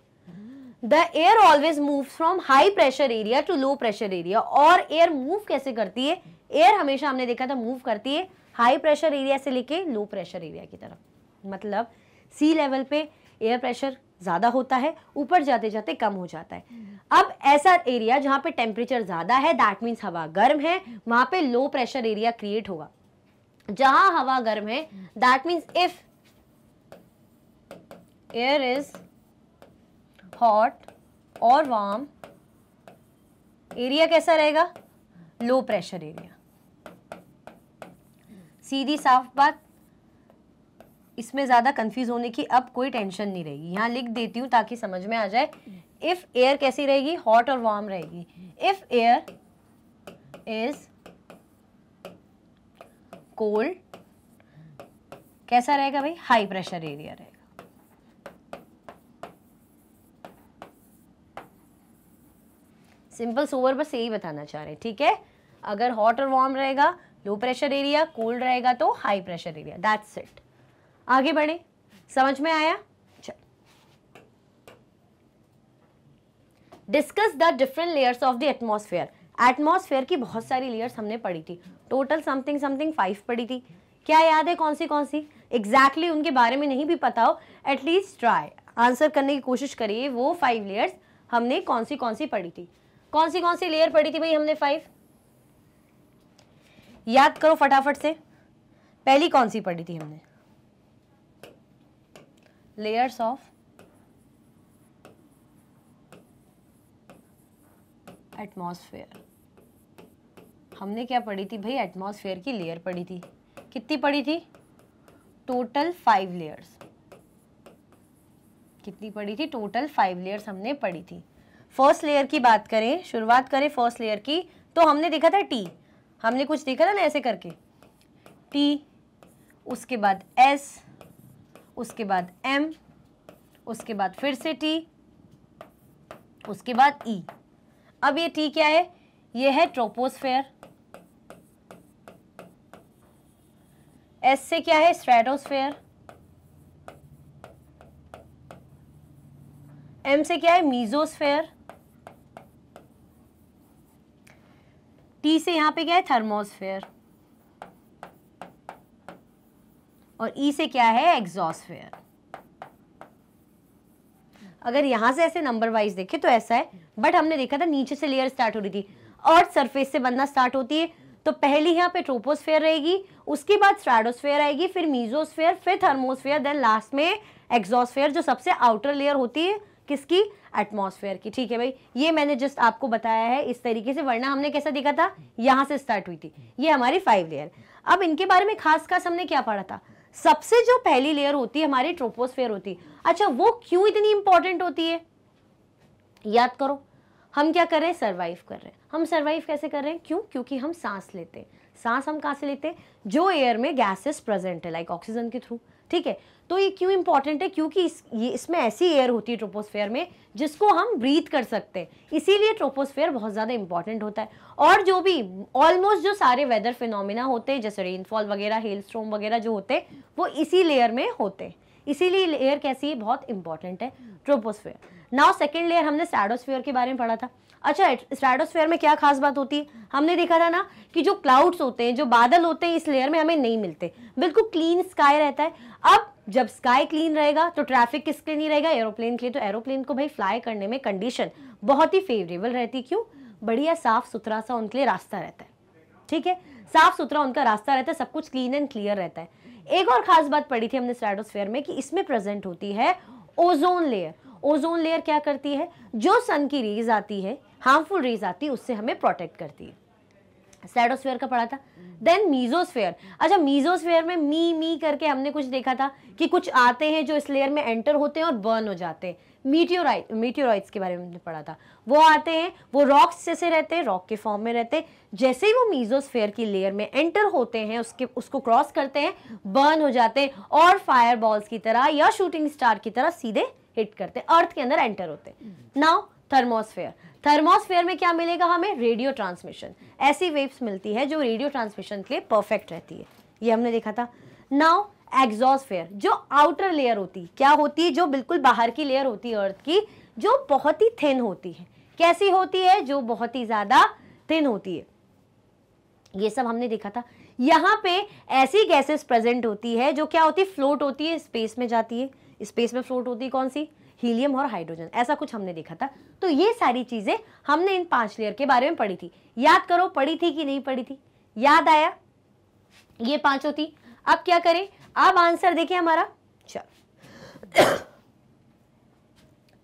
The air always move from high pressure area to low pressure area. और एयर मूव कैसे करती है, एयर हमेशा हमने देखा था मूव करती है हाई प्रेशर एरिया से लेके लो प्रेशर एरिया की तरफ। मतलब सी लेवल पे एयर प्रेशर ज्यादा होता है, ऊपर जाते जाते कम हो जाता है। अब ऐसा एरिया जहां पे टेम्परेचर ज्यादा है, दैट मीन्स हवा गर्म है, वहां पे लो प्रेशर एरिया क्रिएट होगा। जहां हवा गर्म है, that means if air is hot और वार्म, एरिया कैसा रहेगा, लो प्रेशर एरिया। सीधी साफ बात, इसमें ज्यादा कंफ्यूज होने की अब कोई टेंशन नहीं रहेगी। यहां लिख देती हूं ताकि समझ में आ जाए। इफ एयर कैसी रहेगी, हॉट और वार्म रहेगी। इफ एयर इज कोल्ड, कैसा रहेगा भाई, हाई प्रेशर एरिया रहेगा। सिंपल सोवर बस यही बताना चाह रहे हैं, ठीक है। अगर हॉट और वार्म रहेगा लो प्रेशर एरिया, कोल्ड रहेगा तो high pressure area, that's it. आगे बढ़े, समझ में आया। चल, discuss the different layers of the atmosphere. Atmosphere की बहुत सारी लेयर्स हमने पढ़ी थी, टोटल समथिंग समथिंग 5 पढ़ी थी। क्या याद है कौन सी एग्जैक्टली उनके बारे में नहीं भी पता हो, एटलीस्ट ट्राई आंसर करने की कोशिश करिए। वो 5 लेयर्स हमने कौन सी पढ़ी थी, कौन सी लेयर पढ़ी थी भाई हमने 5, याद करो फटाफट से। पहली कौन सी पढ़ी थी हमने, लेयर्स ऑफ एटमॉस्फेयर। हमने क्या पढ़ी थी भाई, एटमॉस्फेयर की लेयर पढ़ी थी। कितनी पढ़ी थी, टोटल 5 लेयर्स। कितनी पढ़ी थी, टोटल 5 लेयर्स हमने पढ़ी थी। फर्स्ट लेयर की बात करें, शुरुआत करें फर्स्ट लेयर की, तो हमने देखा था टी, हमने कुछ देखा था ना ऐसे करके, टी, उसके बाद एस, उसके बाद एम, उसके बाद फिर से टी, उसके बाद ई। अब ये टी क्या है, ये है ट्रोपोस्फेयर। एस से क्या है, स्ट्रेटोस्फेयर। एम से क्या है, मीजोस्फेयर। टी से यहां पे क्या है, थर्मोस्फेयर। और ई से क्या है, एग्जॉस्फेयर। अगर यहां से ऐसे नंबर वाइज देखें तो ऐसा है, बट हमने देखा था नीचे से लेयर स्टार्ट हो रही थी, अर्थ सरफेस से बनना स्टार्ट होती है। तो पहली यहाँ पे ट्रोपोस्फेयर रहेगी, उसके बाद स्ट्रेटोस्फेयर आएगी, फिर मीजोस्फेयर, फिर थर्मोस्फेयर, देन लास्ट में एग्जॉस्फेयर, जो सबसे आउटर लेयर होती है किसकी, एटमॉस्फेयर की। ठीक है भाई, ये मैंने जस्ट आपको बताया है इस तरीके से, वरना हमने कैसा देखा था, यहां से स्टार्ट हुई थी। ये हमारी 5 लेयर। अब इनके बारे में खास हमने क्या पढ़ा था, सबसे जो पहली लेयर होती है हमारी ट्रोपोस्फेयर होती है। अच्छा, वो क्यों इतनी इंपॉर्टेंट होती है, याद करो। हम क्या कर रहे हैं, सर्वाइव कर रहे हैं। हम सर्वाइव कैसे कर रहे हैं, क्यों, क्योंकि हम सांस लेते हैं। सांस हम कहां से लेते हैं, जो एयर में गैसेस प्रेजेंट है, लाइक ऑक्सीजन के थ्रू। ठीक है, तो ये क्यों इंपॉर्टेंट है, क्योंकि इसमें ऐसी एयर होती है ट्रोपोस्फेयर में जिसको हम ब्रीथ कर सकते हैं, इसीलिए ट्रोपोस्फेयर बहुत ज्यादा इंपॉर्टेंट होता है। और जो भी ऑलमोस्ट जो सारे वेदर फिनोमिना होते हैं, जैसे रेनफॉल वगैरह, हेलस्टॉर्म वगैरह जो होते हैं, वो इसी लेयर में होते हैं। इसीलिए लेयर कैसी है, बहुत इंपॉर्टेंट है ट्रोपोस्फेयर। नाउ सेकंड लेयर हमने स्ट्रेटोस्फेयर के बारे में पढ़ा था। अच्छा, स्ट्रेटोस्फेयर में क्या खास बात होती है, हमने देखा था ना कि जो क्लाउड्स होते हैं, जो बादल होते हैं, इस लेयर में हमें नहीं मिलते, बिल्कुल क्लीन स्काई रहता है। अब जब स्काई क्लीन रहेगा तो ट्रैफिक किसके लिए नहीं रहेगा, एरोप्लेन के लिए। तो एरोप्लेन को भाई फ्लाई करने में कंडीशन बहुत ही फेवरेबल रहती है। क्यों, बढ़िया साफ सुथरा सा उनके लिए रास्ता रहता है। ठीक है, साफ सुथरा उनका रास्ता रहता है, सब कुछ क्लीन एंड क्लियर रहता है। एक और खास बात पढ़ी थी हमने स्ट्रेटोस्फेयर में कि इसमें प्रेजेंट होती है ओजोन लेयर। ओजोन लेयर क्या करती है, जो सन की रेज आती है, हार्मफुल रेज आती है, उससे हमें प्रोटेक्ट करती है। स्ट्रेटोस्फेयर का पढ़ा था। Then mesosphere. अच्छा, मीजोस्फेयर में मी करके हमने कुछ देखा था कि कुछ आते हैं जो इस लेयर में एंटर होते हैं और बर्न हो जाते हैं। मीटियोराइट्स के बारे में हमने पढ़ा था। वो आते हैं, वो रॉक्स जैसे रहते हैं, रॉक के फॉर्म में रहते हैं। जैसे ही वो मीजोस्फेयर की लेयर में एंटर होते हैं, उसको क्रॉस करते हैं, बर्न हो जाते हैं और फायर बॉल्स की तरह या शूटिंग स्टार की तरह सीधे हिट करते हैं, अर्थ के अंदर एंटर होते हैं। नाउ थर्मोस्फेयर में क्या मिलेगा हमें? Radio transmission. ऐसी वेव्स मिलती है जो रेडियो ट्रांसमिशन के लिए परफेक्ट रहती है, ये हमने देखा था। नाउ एक्सोस्फेयर, जो आउटर लेयर होती, क्या होती है? जो बिल्कुल बाहर की लेयर होती है अर्थ की, जो बहुत ही थिन होती है। कैसी होती है? जो बहुत ही ज्यादा थिन होती है। ये सब हमने देखा था। यहाँ पे ऐसी गैसेस प्रेजेंट होती है जो क्या होती है? फ्लोट होती है, स्पेस में जाती है। स्पेस में फ्लोट होती है कौन सी? हीलियम और हाइड्रोजन, ऐसा कुछ हमने देखा था। तो ये सारी चीजें हमने इन 5 लेयर के बारे में पढ़ी थी। याद करो, पढ़ी थी कि नहीं पढ़ी थी? याद आया? ये 5 थी। अब क्या करें? अब आंसर देखिए हमारा। चलो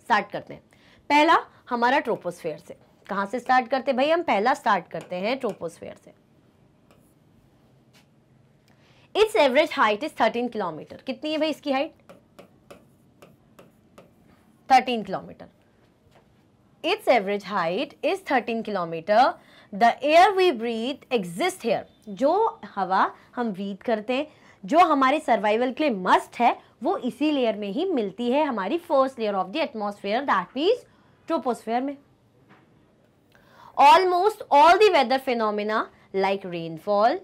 स्टार्ट करते हैं। पहला हमारा ट्रोपोस्फेयर से। कहां से स्टार्ट करते भाई? हम पहला स्टार्ट करते हैं ट्रोपोस्फेयर से। It's average height is 13 kilometre. कितनी है भाई इसकी height? 13 kilometre. Its average height is 13 kilometer. The air we breathe exists here. जो हवा हम ब्रीथ करते हैं, जो हमारे सर्वाइवल के लिए मस्ट है, वो इसी लेयर में ही मिलती है, हमारी first layer of the atmosphere, that means troposphere में। Almost all the weather phenomena like rainfall,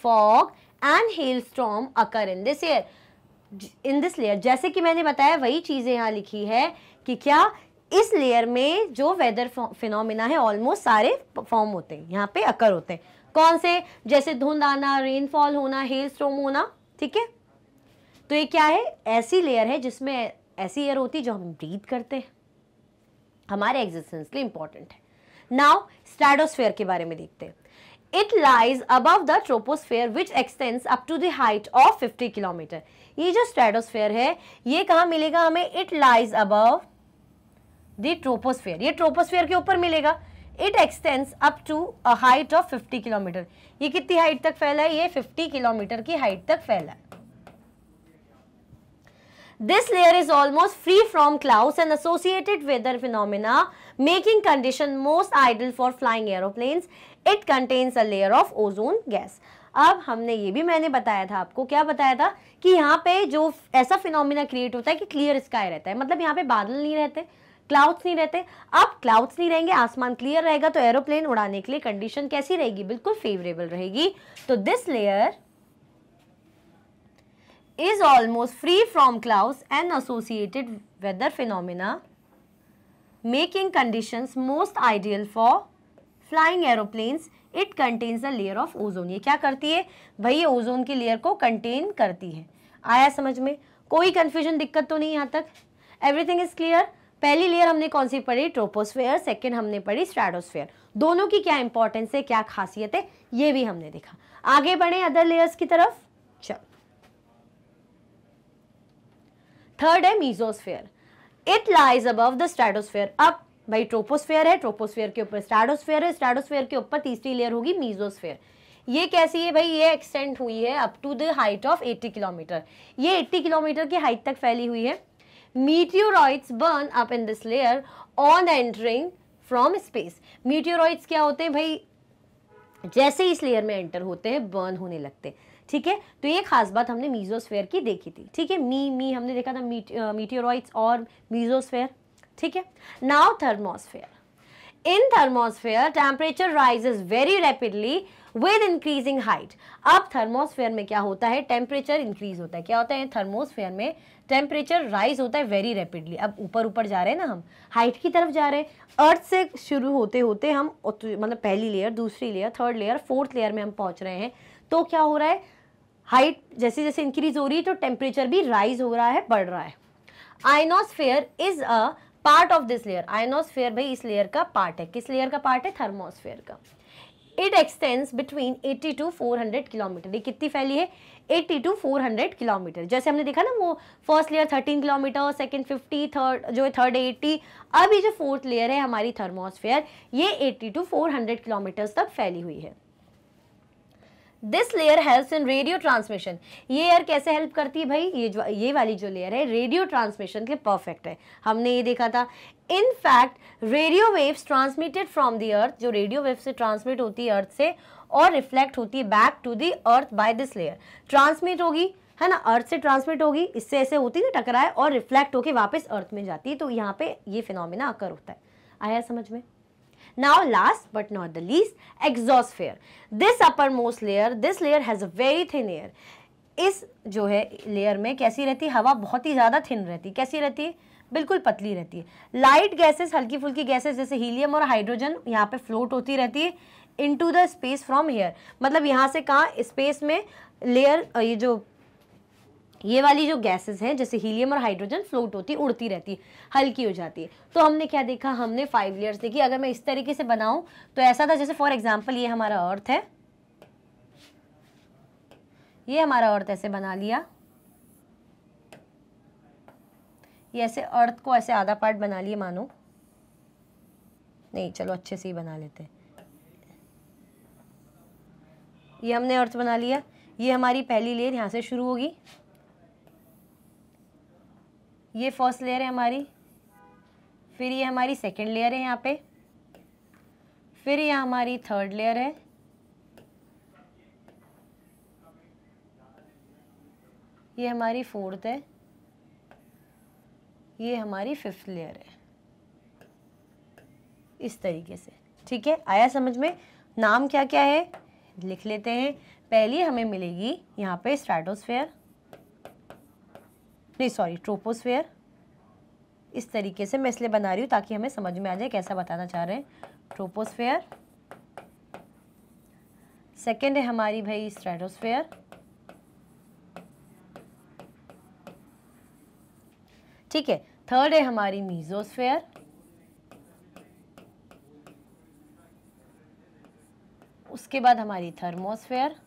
fog and hailstorm occur in this air. In this layer, जैसे कि मैंने बताया वही चीजें यहाँ लिखी है कि क्या इस लेयर में जो वेदर फिनोमिना है ऑलमोस्ट सारे फॉर्म होते हैं, यहाँ पे अकर होते हैं। कौन से? जैसे धुंध आना, रेनफॉल होना, हेल स्टॉर्म होना। ठीक है, तो ये क्या है? ऐसी लेयर है जिसमें ऐसी एयर होती है जो हम ब्रीथ करते हैं, हमारे एग्जिस्टेंस के लिए इंपॉर्टेंट है। नाउ स्ट्रेटोस्फेयर के बारे में देखते हैं। It lies above the troposphere which extends up to the height of 50 kilometre. ये जो स्ट्रेटोस्फेयर है ये कहाँ मिलेगा हमें? It lies above the troposphere। ये ट्रोपोस्फेयर के ऊपर मिलेगा। It extends up to a height of 50 kilometre. ये कितनी हाइट तक फैला है? ये 50 किलोमीटर की हाइट तक फैला है। This layer is almost free from clouds and associated weather phenomena, making condition most ideal for flying aeroplanes. It contains a layer of ozone gas. अब हमने ये भी मैंने बताया था आपको, क्या बताया था? कि यहाँ पे जो ऐसा फिनोमिना क्रिएट होता है कि क्लियर स्काई रहता है, मतलब यहाँ पे बादल नहीं रहते, क्लाउड्स नहीं रहते। अब क्लाउड्स नहीं रहेंगे, आसमान क्लियर रहेगा, तो एरोप्लेन उड़ाने के लिए कंडीशन कैसी रहेगी? बिल्कुल फेवरेबल रहेगी। तो this layer is almost free from clouds and associated weather phenomena, making conditions most ideal for flying aeroplanes. It contains a layer of ozone। ये क्या करती है भाई? ये ओजोन की लेयर को कंटेन करती है। आया समझ में? कोई कंफ्यूजन, दिक्कत तो नहीं यहाँ तक? Everything is clear. पहली लेयर हमने कौन सी पढ़ी? ट्रोपोस्फेयर। सेकेंड हमने पढ़ी स्ट्रेटोस्फेयर। दोनों की क्या इंपॉर्टेंस है, क्या खासियत है, ये भी हमने देखा। आगे बढ़े अदर लेयर्स की तरफ। चल, थर्ड है mesosphere. It lies above the stratosphere. अब भाई ट्रोपोस्फेयर है, ट्रोपोस्फेयर के ऊपर स्ट्रेटोस्फेयर है, स्ट्रेटोस्फेयर के ऊपर तीसरी लेयर होगी मीजोस्फेयर। ये कैसी है भाई? ये एक्सटेंड हुई है up to the height of 80 kilometre. ये 80 किलोमीटर की हाइट तक फैली हुई है। Meteoroids burn up in this layer on entering from space. Meteoroids क्या होते हैं भाई? जैसे ही इस लेयर में एंटर होते हैं बर्न होने लगते हैं। ठीक है, तो ये खास बात हमने मीजोस्फेयर की देखी थी। ठीक है, मी हमने देखा था मीटियोरॉइड्स और मीजोस्फेयर। ठीक है, now thermosphere. In thermosphere temperature rises very rapidly with increasing height. अब थर्मोस्फेयर में क्या होता है? टेम्परेचर इंक्रीज होता है। क्या होता है? थर्मोस्फेयर में टेम्परेचर राइज होता है वेरी रैपिडली। अब ऊपर ऊपर जा रहे हैं ना, हम हाइट की तरफ जा रहे हैं। अर्थ से शुरू होते होते हम मतलब पहली लेयर, दूसरी layer, third layer, fourth layer में हम पहुंच रहे हैं। तो क्या हो रहा है? हाइट जैसे जैसे इंक्रीज हो रही है तो टेम्परेचर भी राइज हो रहा है, बढ़ रहा है। Ionosphere is a part of this layer. Ionosphere भाई इस लेयर का पार्ट है। किस लेयर का पार्ट है? थर्मोस्फेयर का। It extends between 80 to 400 kilometre. ये कितनी फैली है? 80 to 400 किलोमीटर। जैसे हमने देखा ना, वो first layer 13 kilometre, second 50, third जो है थर्ड 80। अब ये जो फोर्थ लेयर है हमारी थर्मोस्फेयर, ये 80 to 400 किलोमीटर तक फैली हुई है। This layer helps in radio transmission. ये एयर कैसे हेल्प करती है भाई, ये वाली जो लेयर है रेडियो ट्रांसमिशन के परफेक्ट है, हमने ये देखा था। In fact radio waves transmitted from the earth, जो रेडियो वेव से ट्रांसमिट होती है अर्थ से और रिफ्लेक्ट होती है back to the earth by this layer, transmit होगी है ना, अर्थ से ट्रांसमिट होगी, इससे ऐसे होती है ना टकराए और रिफ्लेक्ट होके वापस अर्थ में जाती है, तो यहाँ पे ये फिनोमिना अकर होता है। आया समझ में? Now last but not the least, exosphere. This uppermost layer, this layer has a very thin air. इस जो है लेयर में कैसी रहती है, हवा बहुत ही ज़्यादा थिन रहती है। कैसी रहती है? बिल्कुल पतली रहती है। लाइट गैसेस, हल्की फुल्की गैसेस जैसे हीलियम और हाइड्रोजन यहाँ पे फ्लोट होती रहती है into the space from here. मतलब यहाँ से कहाँ स्पेस में लेयर, ये वाली जो गैसेस हैं जैसे हीलियम और हाइड्रोजन फ्लोट होती, उड़ती रहती है, हल्की हो जाती है। तो हमने क्या देखा, हमने 5 लेयर्स देखी। अगर मैं इस तरीके से बनाऊं तो ऐसा था, जैसे फॉर एग्जांपल ये हमारा अर्थ है, ये हमारा अर्थ ऐसे बना लिया, ये ऐसे अर्थ को ऐसे आधा पार्ट बना लिए मानो, नहीं चलो अच्छे से ही बना लेते हैं। ये हमने अर्थ बना लिया, ये हमारी पहली लेयर यहाँ से शुरू होगी, ये फर्स्ट लेयर है हमारी, फिर ये हमारी सेकंड लेयर है यहाँ पे, फिर ये हमारी थर्ड लेयर है, ये हमारी फोर्थ है, ये हमारी फिफ्थ लेयर है, इस तरीके से। ठीक है, आया समझ में? नाम क्या क्या है लिख लेते हैं। पहली हमें मिलेगी यहाँ पे स्ट्रेटोस्फेयर, नहीं सॉरी ट्रोपोस्फेयर। इस तरीके से मैं इसलिए बना रही हूँ ताकि हमें समझ में आ जाए कैसा बताना चाह रहे हैं। ट्रोपोस्फेयर, सेकंड है हमारी भाई स्ट्रेटोस्फेयर, ठीक है, थर्ड है हमारी मीजोस्फेयर, उसके बाद हमारी थर्मोस्फेयर,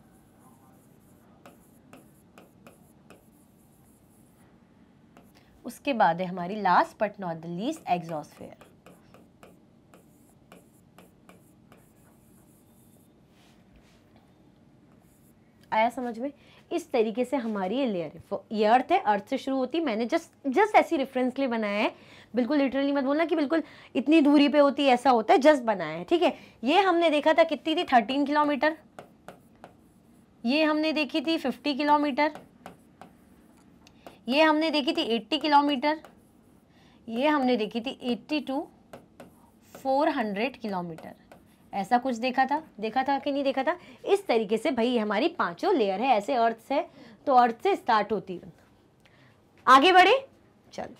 उसके बाद है हमारी last but not the least exosphere. आया समझ में? इस तरीके से हमारी ये लेयर है, ये अर्थ है, अर्थ से शुरू होती है। मैंने जस्ट ऐसी रेफरेंस के लिए बनाया है, बिल्कुल लिटरली मत बोलना कि बिल्कुल इतनी दूरी पे होती है, ऐसा होता है, जस्ट बनाया है। ठीक है, ये हमने देखा था कितनी थी, 13 किलोमीटर, ये हमने देखी थी 50 किलोमीटर, ये हमने देखी थी 80 किलोमीटर, ये हमने देखी थी 80 to 400 किलोमीटर, ऐसा कुछ देखा था कि नहीं देखा था? इस तरीके से भाई हमारी पांचों लेयर है ऐसे अर्थ से, तो अर्थ से स्टार्ट होती है। आगे बढ़े, चल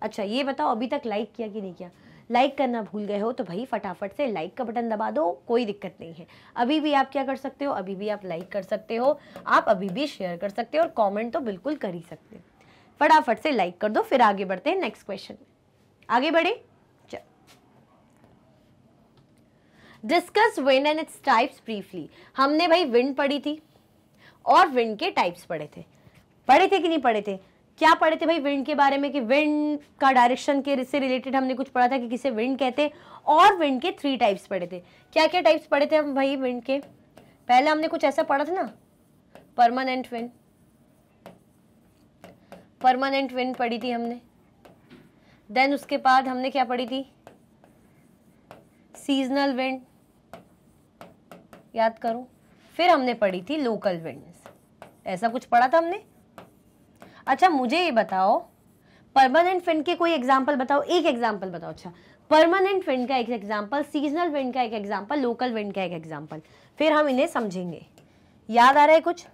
अच्छा ये बताओ अभी तक लाइक किया कि नहीं किया? लाइक करना भूल गए हो तो भाई फटाफट से लाइक का बटन दबा दो, कोई दिक्कत नहीं है। अभी भी आप क्या कर सकते हो, अभी भी आप लाइक कर सकते हो, आप अभी भी शेयर कर सकते हो और कमेंट तो बिल्कुल कर ही सकते हो। फटाफट से लाइक कर दो, फिर आगे बढ़ते हैं नेक्स्ट क्वेश्चन में। आगे बढ़े, चल discuss wind and its types briefly. हमने भाई विंड पढ़ी थी और विंड के टाइप्स पढ़े थे कि नहीं पढ़े थे? क्या पढ़े थे भाई विंड के बारे में कि विंड का डायरेक्शन के से रिलेटेड हमने कुछ पढ़ा था कि किसे विंड कहते, और विंड के 3 टाइप्स पढ़े थे। क्या क्या टाइप्स पढ़े थे हम भाई विंड के? पहले हमने कुछ ऐसा पढ़ा था ना, परमानेंट विंड, परमानेंट विंड पढ़ी थी हमने। देन उसके बाद हमने क्या पढ़ी थी, सीजनल विंड, याद करो। फिर हमने पढ़ी थी लोकल विंड्स, ऐसा कुछ पढ़ा था हमने। अच्छा मुझे ये बताओ परमानेंट विंड के कोई एग्जांपल बताओ, एक एग्जांपल बताओ। अच्छा परमानेंट विंड का एक एग्जांपल, सीजनल विंड का एक एग्जांपल, लोकल विंड का एक एग्जांपल, फिर हम इन्हें समझेंगे। याद आ रहा है कुछ?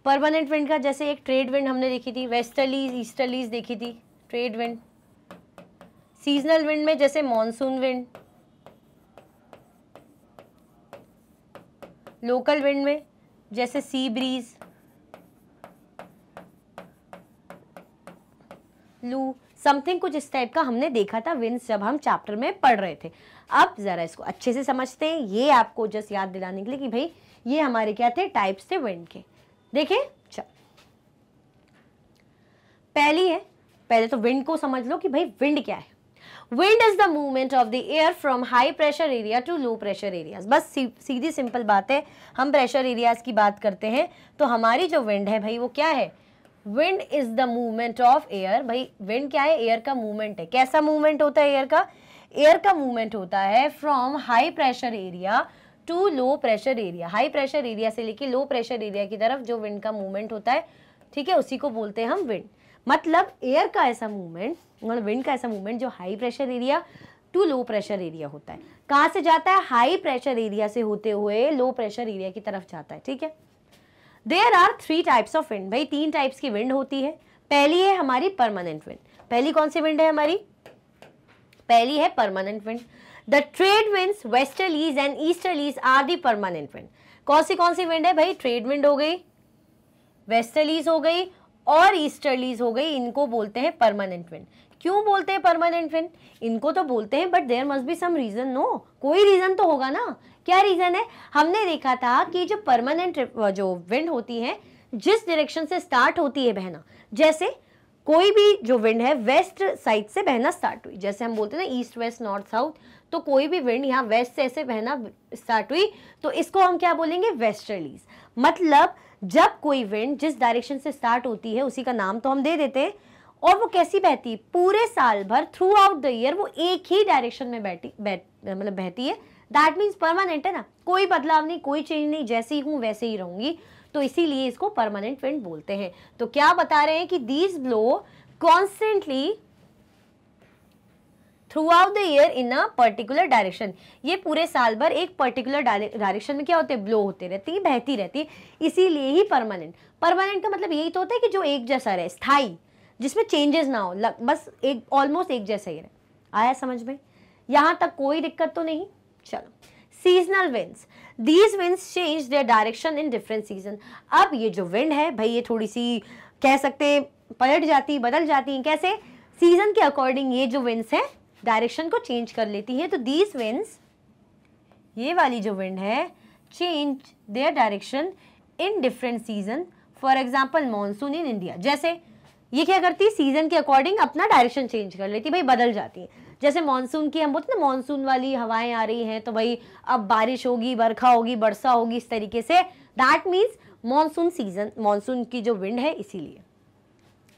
परमानेंट विंड का जैसे एक ट्रेड विंड हमने देखी थी, वेस्टर्लीज ईस्टर्लीज देखी थी, ट्रेड विंड। सीजनल विंड में जैसे मॉनसून विंड, लोकल विंड में जैसे सी ब्रीज, लू, समथिंग कुछ इस टाइप का हमने देखा था विंड्स जब हम चैप्टर में पढ़ रहे थे। अब जरा इसको अच्छे से समझते हैं, ये आपको जस्ट याद दिलाने के लिए कि भाई ये हमारे क्या थे, टाइप्स थे विंड के। देखिए चल पहली है, पहले तो विंड को समझ लो कि भाई विंड क्या है। Wind is the movement of the air from high pressure area to low pressure areas. बस सीधी सिंपल बात है, हम प्रेशर एरियाज की बात करते हैं तो हमारी जो विंड है भाई वो क्या है, wind is the movement of air. भाई विंड क्या है, एयर का मूवमेंट है। कैसा मूवमेंट होता है एयर का, एयर का मूवमेंट होता है from high pressure area to low pressure area. High pressure area से लेके लो प्रेशर एरिया की तरफ जो विंड का मूवमेंट होता है, ठीक है, उसी को बोलते हैं हम विंड। मतलब एयर का ऐसा मूवमेंट, मतलब विंड का ऐसा मूवमेंट जो high pressure area to low pressure area होता है। कहाँ से जाता है, हाई प्रेशर एरिया से होते हुए लो प्रेशर एरिया की तरफ जाता है, ठीक है। There are 3 types of wind. भाई 3 टाइप्स की विंड होती है। पहली है हमारी परमानेंट विंड। पहली कौन सी विंड है हमारी, पहली है permanent wind. The trade winds westerlies and easterlies are the permanent wind. कौन सी विंड है भाई, ट्रेड विंड हो गई, वेस्टर्लीज हो गई और ईस्टर्लीज हो गई, इनको बोलते हैं परमानेंट विंड। क्यों बोलते हैं परमानेंट विंड, इनको तो बोलते हैं but there must be some reason, no, कोई रीजन तो होगा ना। क्या रीजन है, हमने देखा था कि जो परमानेंट जो विंड होती है जिस डायरेक्शन से स्टार्ट होती है बहना, जैसे कोई भी जो विंड है वेस्ट साइड से बहना स्टार्ट हुई, जैसे हम बोलते हैं ना ईस्ट वेस्ट नॉर्थ साउथ, तो कोई भी विंड यहाँ वेस्ट से ऐसे बहना स्टार्ट हुई तो इसको हम क्या बोलेंगे, वेस्टर्लीज। मतलब जब कोई विंड जिस डायरेक्शन से स्टार्ट होती है उसी का नाम तो हम दे देते हैं, और वो कैसी बहती है, पूरे साल भर थ्रू आउट द ईयर वो एक ही डायरेक्शन में मतलब बहती है। दैट मीन्स परमानेंट है ना, कोई बदलाव नहीं, कोई चेंज नहीं, जैसे ही हूँ वैसे ही रहूंगी, तो इसीलिए इसको परमानेंट विंड बोलते हैं। तो क्या बता रहे हैं कि these blow constantly through out the year in a particular direction. ये पूरे साल भर एक पर्टिकुलर डायरेक्शन में क्या होते हैं, ब्लो होते रहती है, बहती रहती है, इसीलिए ही परमानेंट। परमानेंट का मतलब यही तो होता है कि जो एक जैसा रहे, स्थायी, जिसमें चेंजेस ना हो, बस एक ऑलमोस्ट एक जैसा ही रहे। आया समझ में, यहां तक कोई दिक्कत तो नहीं। चलो, seasonal winds, these winds change their direction in different season. अब ये जो विंड है भाई ये थोड़ी सी कह सकते हैं पलट जाती, बदल जाती है। कैसे, सीजन के अकॉर्डिंग ये जो विंड्स है डायरेक्शन को चेंज कर लेती है। तो दीज विंड्स, ये वाली जो विंड है, change their direction in different season. For example monsoon in India, जैसे ये क्या करती है, सीजन के अकॉर्डिंग अपना डायरेक्शन चेंज कर लेती है, भाई बदल जाती है। जैसे मॉनसून की हम बोलते हैं ना, मॉनसून वाली हवाएं आ रही हैं तो भाई अब बारिश होगी, बरखा होगी, वर्षा होगी, इस तरीके से। That means monsoon season, monsoon की जो विंड है, इसीलिए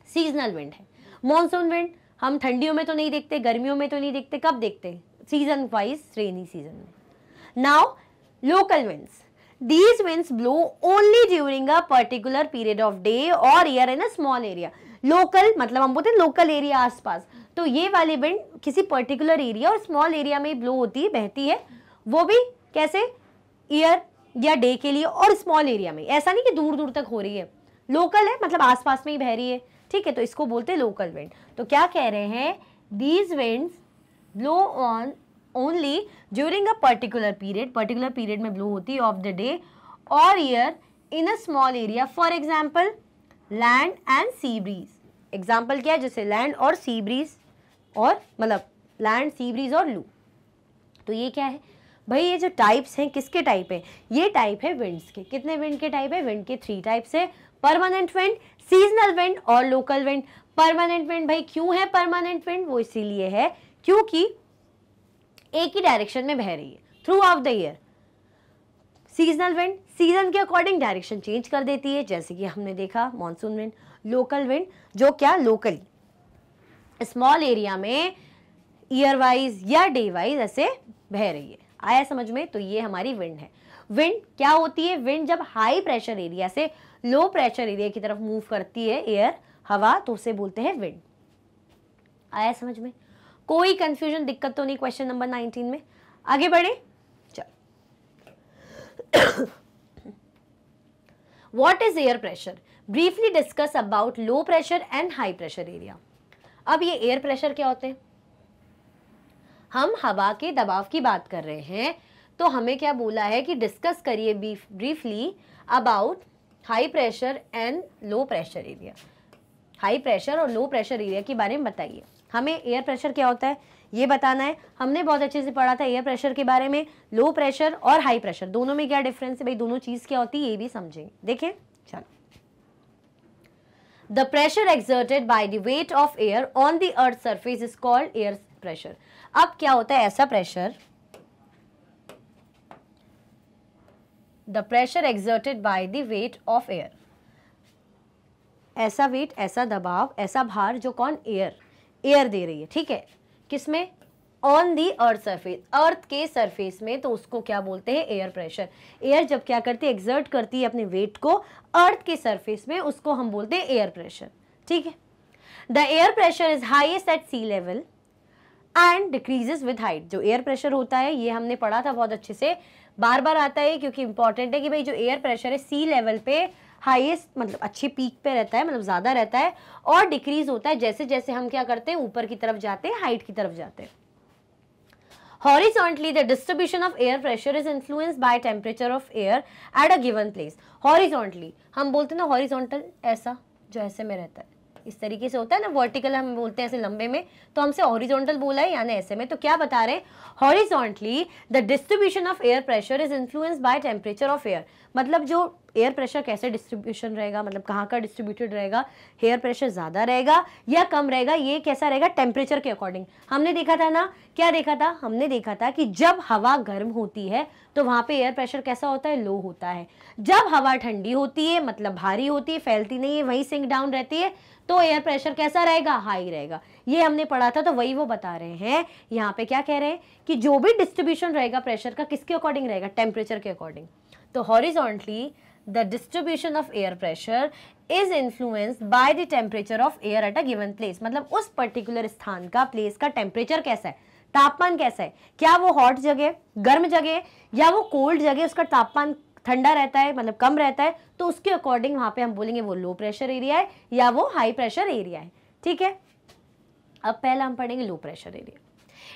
सीजनल विंड है। मॉनसून विंड हम ठंडियों में तो नहीं देखते, गर्मियों में तो नहीं देखते, कब देखते हैं, सीजन वाइज, रेनी सीजन में। Now local winds, these winds blow only during a particular period of day or year in a small area। Local मतलब हम बोलते हैं लोकल एरिया, आसपास, तो ये वाली विंड किसी पर्टिकुलर एरिया और स्मॉल एरिया में ब्लो होती है, बहती है, वो भी कैसे, ईयर या डे के लिए और स्मॉल एरिया में। ऐसा नहीं कि दूर दूर तक हो रही है, लोकल है मतलब आसपास में ही बह रही है, ठीक है, तो इसको बोलते हैं लोकल विंड। तो क्या कह रहे हैं, these winds blow on only during a particular period में ब्लो होती है ऑफ द डे और year in a small area. For example land and sea breeze. Example क्या है, जैसे लैंड और सी ब्रीज, और मतलब लैंड, सी ब्रीज और लू। तो ये क्या है भाई, ये जो टाइप्स हैं किसके टाइप है, ये टाइप है विंड्स के। कितने विंड के टाइप है, विंड के 3 टाइप्स है, परमानेंट विंड, सीजनल विंड और लोकल विंड। परमानेंट विंड भाई क्यों है परमानेंट विंड, वो इसीलिए है क्योंकि एक ही डायरेक्शन में बह रही है through out the year. Seasonal wind season के अकॉर्डिंग डायरेक्शन चेंज कर देती है, जैसे कि हमने देखा मॉनसून विंड। लोकल विंड जो क्या, लोकली स्मॉल एरिया में ईयर वाइज या डे वाइज ऐसे बह रही है। आया समझ में, तो ये हमारी विंड है। विंड क्या होती है, विंड जब हाई प्रेशर एरिया से लो प्रेशर एरिया की तरफ मूव करती है एयर, हवा, तो उसे बोलते हैं विंड। आया समझ में, कोई कंफ्यूजन, दिक्कत तो नहीं क्वेश्चन नंबर 19 में। आगे बढ़े, चल। What is air pressure, briefly discuss about low pressure and high pressure area. अब ये एयर प्रेशर क्या होते हैं, हम हवा के दबाव की बात कर रहे हैं, तो हमें क्या बोला है कि डिस्कस करिए briefly about high pressure and low pressure area. High pressure और लो प्रेशर एरिया के बारे में बताइए। हमें एयर प्रेशर क्या होता है ये बताना है। हमने बहुत अच्छे से पढ़ा था एयर प्रेशर के बारे में, लो प्रेशर और हाई प्रेशर दोनों में क्या डिफरेंस है भाई, दोनों चीज क्या होती है ये भी समझेंगे। देखें, चलो। The pressure exerted by the weight of air on the earth surface is called air pressure. अब क्या होता है ऐसा pressure, the pressure exerted by the weight of air, ऐसा वेट, ऐसा दबाव, ऐसा भार जो कौन, एयर दे रही है, ठीक है, किसमें, ऑन दी अर्थ सरफेस, अर्थ के सरफेस में, तो उसको क्या बोलते हैं, एयर प्रेशर। एयर जब क्या करती है, एक्सर्ट करती है अपने वेट को अर्थ के सरफेस में, उसको हम बोलते हैं एयर प्रेशर, ठीक है। The air pressure is highest at sea level and decreases with height. जो एयर प्रेशर होता है, ये हमने पढ़ा था बहुत अच्छे से, बार बार आता है क्योंकि इंपॉर्टेंट है कि भाई जो एयर प्रेशर है सी लेवल पे हाईएस्ट, मतलब अच्छी पीक पे रहता है, मतलब ज्यादा रहता है, और डिक्रीज होता है जैसे जैसे हम क्या करते हैं, ऊपर की तरफ जाते हैं, हाइट की तरफ जाते हैं। Horizontally, the distribution of air pressure is influenced by temperature of air at a given place. Horizontally, हम बोलते हैं ना horizontal, ऐसा जो ऐसे में रहता है, इस तरीके से होता है ना, वर्टिकल हम बोलते हैं ऐसे लंबे में, तो हमसे हॉरिजॉन्टल बोला है यानी ऐसे में। तो क्या बता रहे हैं, horizontally the distribution of air pressure is influenced by temperature of air. मतलब जो एयर प्रेशर कैसे डिस्ट्रीब्यूशन रहेगा, मतलब कहाँ का डिस्ट्रीब्यूटेड रहेगा, एयर प्रेशर ज़्यादा रहेगा या कम रहेगा, ये कैसा रहेगा, टेम्परेचर के अकॉर्डिंग। हमने देखा था ना, क्या देखा था, हमने देखा था कि जब हवा गर्म होती है तो वहाँ पे एयर प्रेशर कैसा होता है, लो होता है। जब हवा ठंडी होती है, मतलब भारी होती है, फैलती नहीं है, वहीं सिंक डाउन रहती है, तो एयर प्रेशर कैसा रहेगा, हाई रहेगा। ये हमने पढ़ा था, तो वही वो बता रहे हैं यहाँ पे। क्या कह रहे हैं कि जो भी डिस्ट्रीब्यूशन रहेगा प्रेशर का, किसके अकॉर्डिंग रहेगा, टेम्परेचर के अकॉर्डिंग। तो horizontally the distribution of air pressure is influenced by the temperature of air at a given place. मतलब उस पर्टिकुलर स्थान का, प्लेस का टेम्परेचर कैसा है, तापमान कैसा है, क्या वो हॉट जगह, गर्म जगह, या वो कोल्ड जगह, उसका तापमान ठंडा रहता है, मतलब कम रहता है, तो उसके अकॉर्डिंग वहां पे हम बोलेंगे वो लो प्रेशर एरिया है या वो हाई प्रेशर एरिया है, ठीक है। अब पहला हम पढ़ेंगे लो pressure area.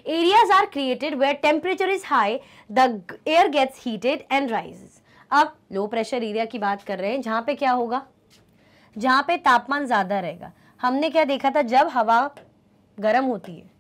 Areas are created where temperature is high, the air gets heated and rises. अब लो प्रेशर एरिया की बात कर रहे हैं, जहां पे क्या होगा, जहां पे तापमान ज्यादा रहेगा। हमने क्या देखा था, जब हवा गर्म होती है,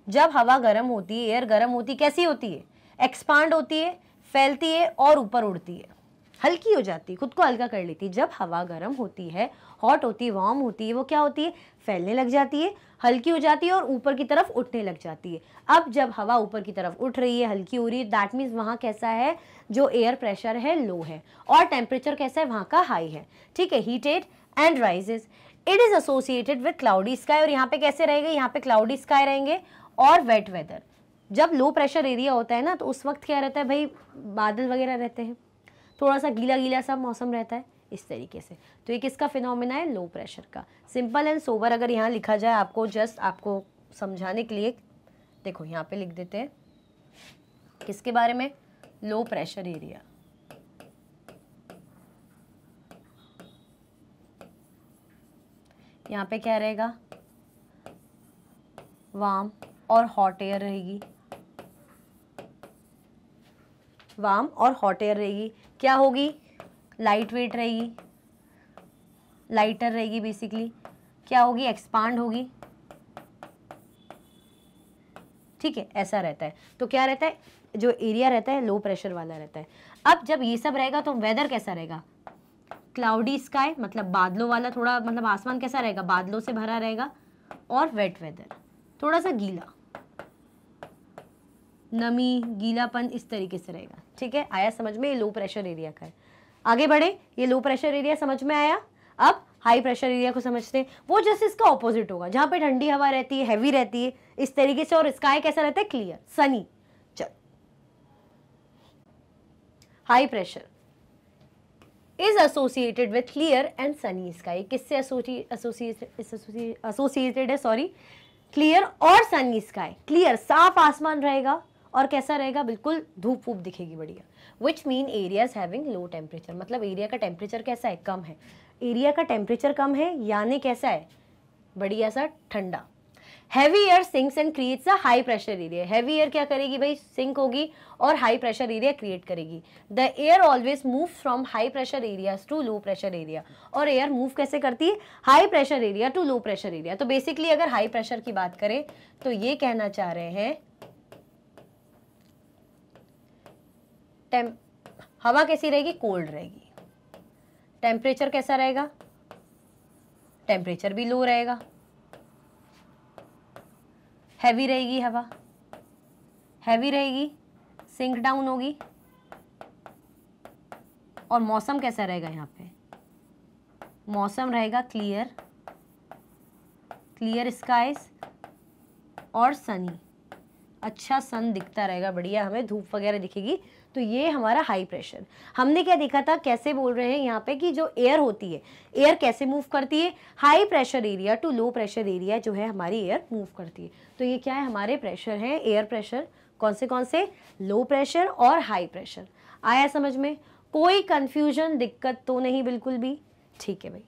जब हवा गर्म होती है, एयर गर्म होती है, कैसी होती है, एक्सपांड होती है, फैलती है और ऊपर उड़ती है, हल्की हो जाती है, खुद को हल्का कर लेती है। जब हवा गर्म होती है, हॉट होती है, वार्म होती है, वो क्या होती है, फैलने लग जाती है, हल्की हो जाती है और ऊपर की तरफ उठने लग जाती है। अब जब हवा ऊपर की तरफ उठ रही है, हल्की हो रही है, दैट मीन्स वहाँ कैसा है, जो एयर प्रेशर है लो है, और टेम्परेचर कैसा है, वहाँ का हाई है, ठीक है, heated and rises. It is associated with cloudy sky, और यहाँ पे कैसे रहेंगे, यहाँ पे क्लाउडी स्काई रहेंगे और वेट वेदर। जब लो प्रेशर एरिया होता है ना, तो उस वक्त क्या रहता है भाई, बादल वगैरह रहते हैं, थोड़ा सा गीला गीला सा मौसम रहता है, इस तरीके से। तो ये किसका फिनोमिना है, लो प्रेशर का। सिंपल एंड सोबर अगर यहाँ लिखा जाए आपको, जस्ट आपको समझाने के लिए, देखो यहाँ पे लिख देते हैं किसके बारे में, लो प्रेशर एरिया। यहाँ पे क्या रहेगा, वार्म और हॉट एयर रहेगी, वार्म और हॉट एयर रहेगी। क्या होगी, लाइट वेट रहेगी, लाइटर रहेगी बेसिकली। क्या होगी, एक्सपांड होगी, ठीक है, ऐसा रहता है। तो क्या रहता है, जो एरिया रहता है लो प्रेशर वाला रहता है। अब जब ये सब रहेगा तो वेदर कैसा रहेगा, क्लाउडी स्काई, मतलब बादलों वाला, थोड़ा मतलब आसमान कैसा रहेगा, बादलों से भरा रहेगा, और वेट वेदर, थोड़ा सा गीला, नमी, गीलापन, इस तरीके से रहेगा, ठीक है। आया समझ में, ये लो प्रेशर एरिया का है। आगे बढ़े, ये लो प्रेशर एरिया समझ में आया। अब हाई प्रेशर एरिया को समझते हैं, वो जैसे इसका ऑपोजिट होगा, जहां पे ठंडी हवा रहती है, हैवी रहती है, इस तरीके से, और स्काई कैसा रहता है, क्लियर, सनी। चल, high pressure is associated with clear and Sunny sky. किससे एसोसिएटेड है, सॉरी, क्लियर और सनी स्काई। क्लियर, साफ आसमान रहेगा, और कैसा रहेगा, बिल्कुल धूप वूप दिखेगी बढ़िया। Which mean areas having low temperature, मतलब एरिया का टेम्परेचर कैसा है, कम है। एरिया का टेम्परेचर कम है यानी कैसा है, बढ़िया सा ठंडा। Heavy air sinks and creates a high pressure area. Heavy air क्या करेगी भाई, सिंक होगी और हाई प्रेशर एरिया क्रिएट करेगी। The air always move from high pressure areas to low pressure area. और एयर मूव कैसे करती है, high pressure area to low pressure area. तो बेसिकली अगर हाई प्रेशर की बात करें तो ये कहना चाह रहे हैं, हवा कैसी रहेगी, कोल्ड रहेगी। टेम्परेचर कैसा रहेगा, टेम्परेचर भी लो रहेगा। हैवी रहेगी हवा, हैवी रहेगी, सिंक डाउन होगी। और मौसम कैसा रहेगा यहाँ पे? मौसम रहेगा क्लियर, क्लियर स्काइज और सनी, अच्छा सन दिखता रहेगा, बढ़िया हमें धूप वगैरह दिखेगी। तो ये हमारा हाई प्रेशर। हमने क्या देखा था, कैसे बोल रहे हैं यहाँ पे कि जो एयर होती है, एयर कैसे मूव करती है, high pressure area to low pressure area जो है हमारी एयर मूव करती है। तो ये क्या है, हमारे प्रेशर है, एयर प्रेशर। कौन से? लो प्रेशर और हाई प्रेशर। आया समझ में? कोई कंफ्यूजन, दिक्कत तो नहीं बिल्कुल भी? ठीक है भाई।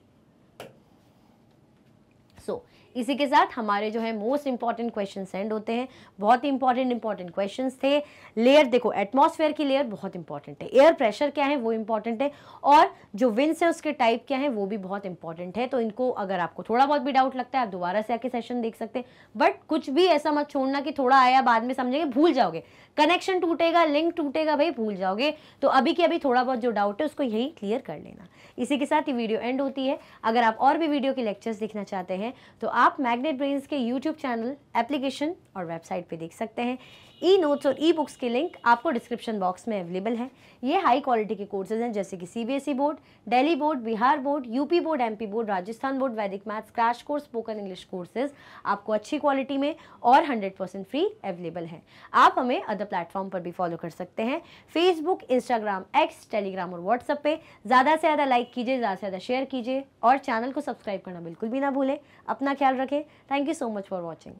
इसी के साथ हमारे जो है मोस्ट इंपॉर्टेंट क्वेश्चन सेंड होते हैं। बहुत ही इंपॉर्टेंट क्वेश्चंस थे। लेयर देखो, एटमॉस्फेयर की लेयर बहुत इंपॉर्टेंट है, एयर प्रेशर क्या है वो इंपॉर्टेंट है, और जो विंड्स है उसके टाइप क्या है वो भी बहुत इंपॉर्टेंट है। तो इनको अगर आपको थोड़ा बहुत भी डाउट लगता है आप दोबारा से आके सेशन देख सकते हैं, बट कुछ भी ऐसा मत छोड़ना कि थोड़ा आया बाद में समझेंगे, भूल जाओगे, कनेक्शन टूटेगा, लिंक टूटेगा भाई, भूल जाओगे। तो अभी के अभी थोड़ा बहुत जो डाउट है उसको यही क्लियर कर लेना। इसी के साथ ये वीडियो एंड होती है। अगर आप और भी वीडियो के लेक्चर्स देखना चाहते हैं तो आप मैग्नेट ब्रेन्स के यूट्यूब चैनल, एप्लीकेशन और वेबसाइट पे देख सकते हैं। ई नोट्स और ई बुक्स के लिंक आपको डिस्क्रिप्शन बॉक्स में अवेलेबल है। ये हाई क्वालिटी के कोर्सेज हैं जैसे कि CBSE board, Delhi board, Bihar board, UP board, MP board, Rajasthan board, Vedic maths, crash course, spoken English courses आपको अच्छी क्वालिटी में और 100% फ्री अवेलेबल है। आप हमें अदर प्लेटफॉर्म पर भी फॉलो कर सकते हैं, फेसबुक, इंस्टाग्राम, एक्स, टेलीग्राम और व्हाट्सएप पे। ज़्यादा से ज़्यादा लाइक कीजिए, ज़्यादा से ज़्यादा शेयर कीजिए और चैनल को सब्सक्राइब करना बिल्कुल भी ना भूलें। अपना ख्याल रखें। Thank you so much for watching.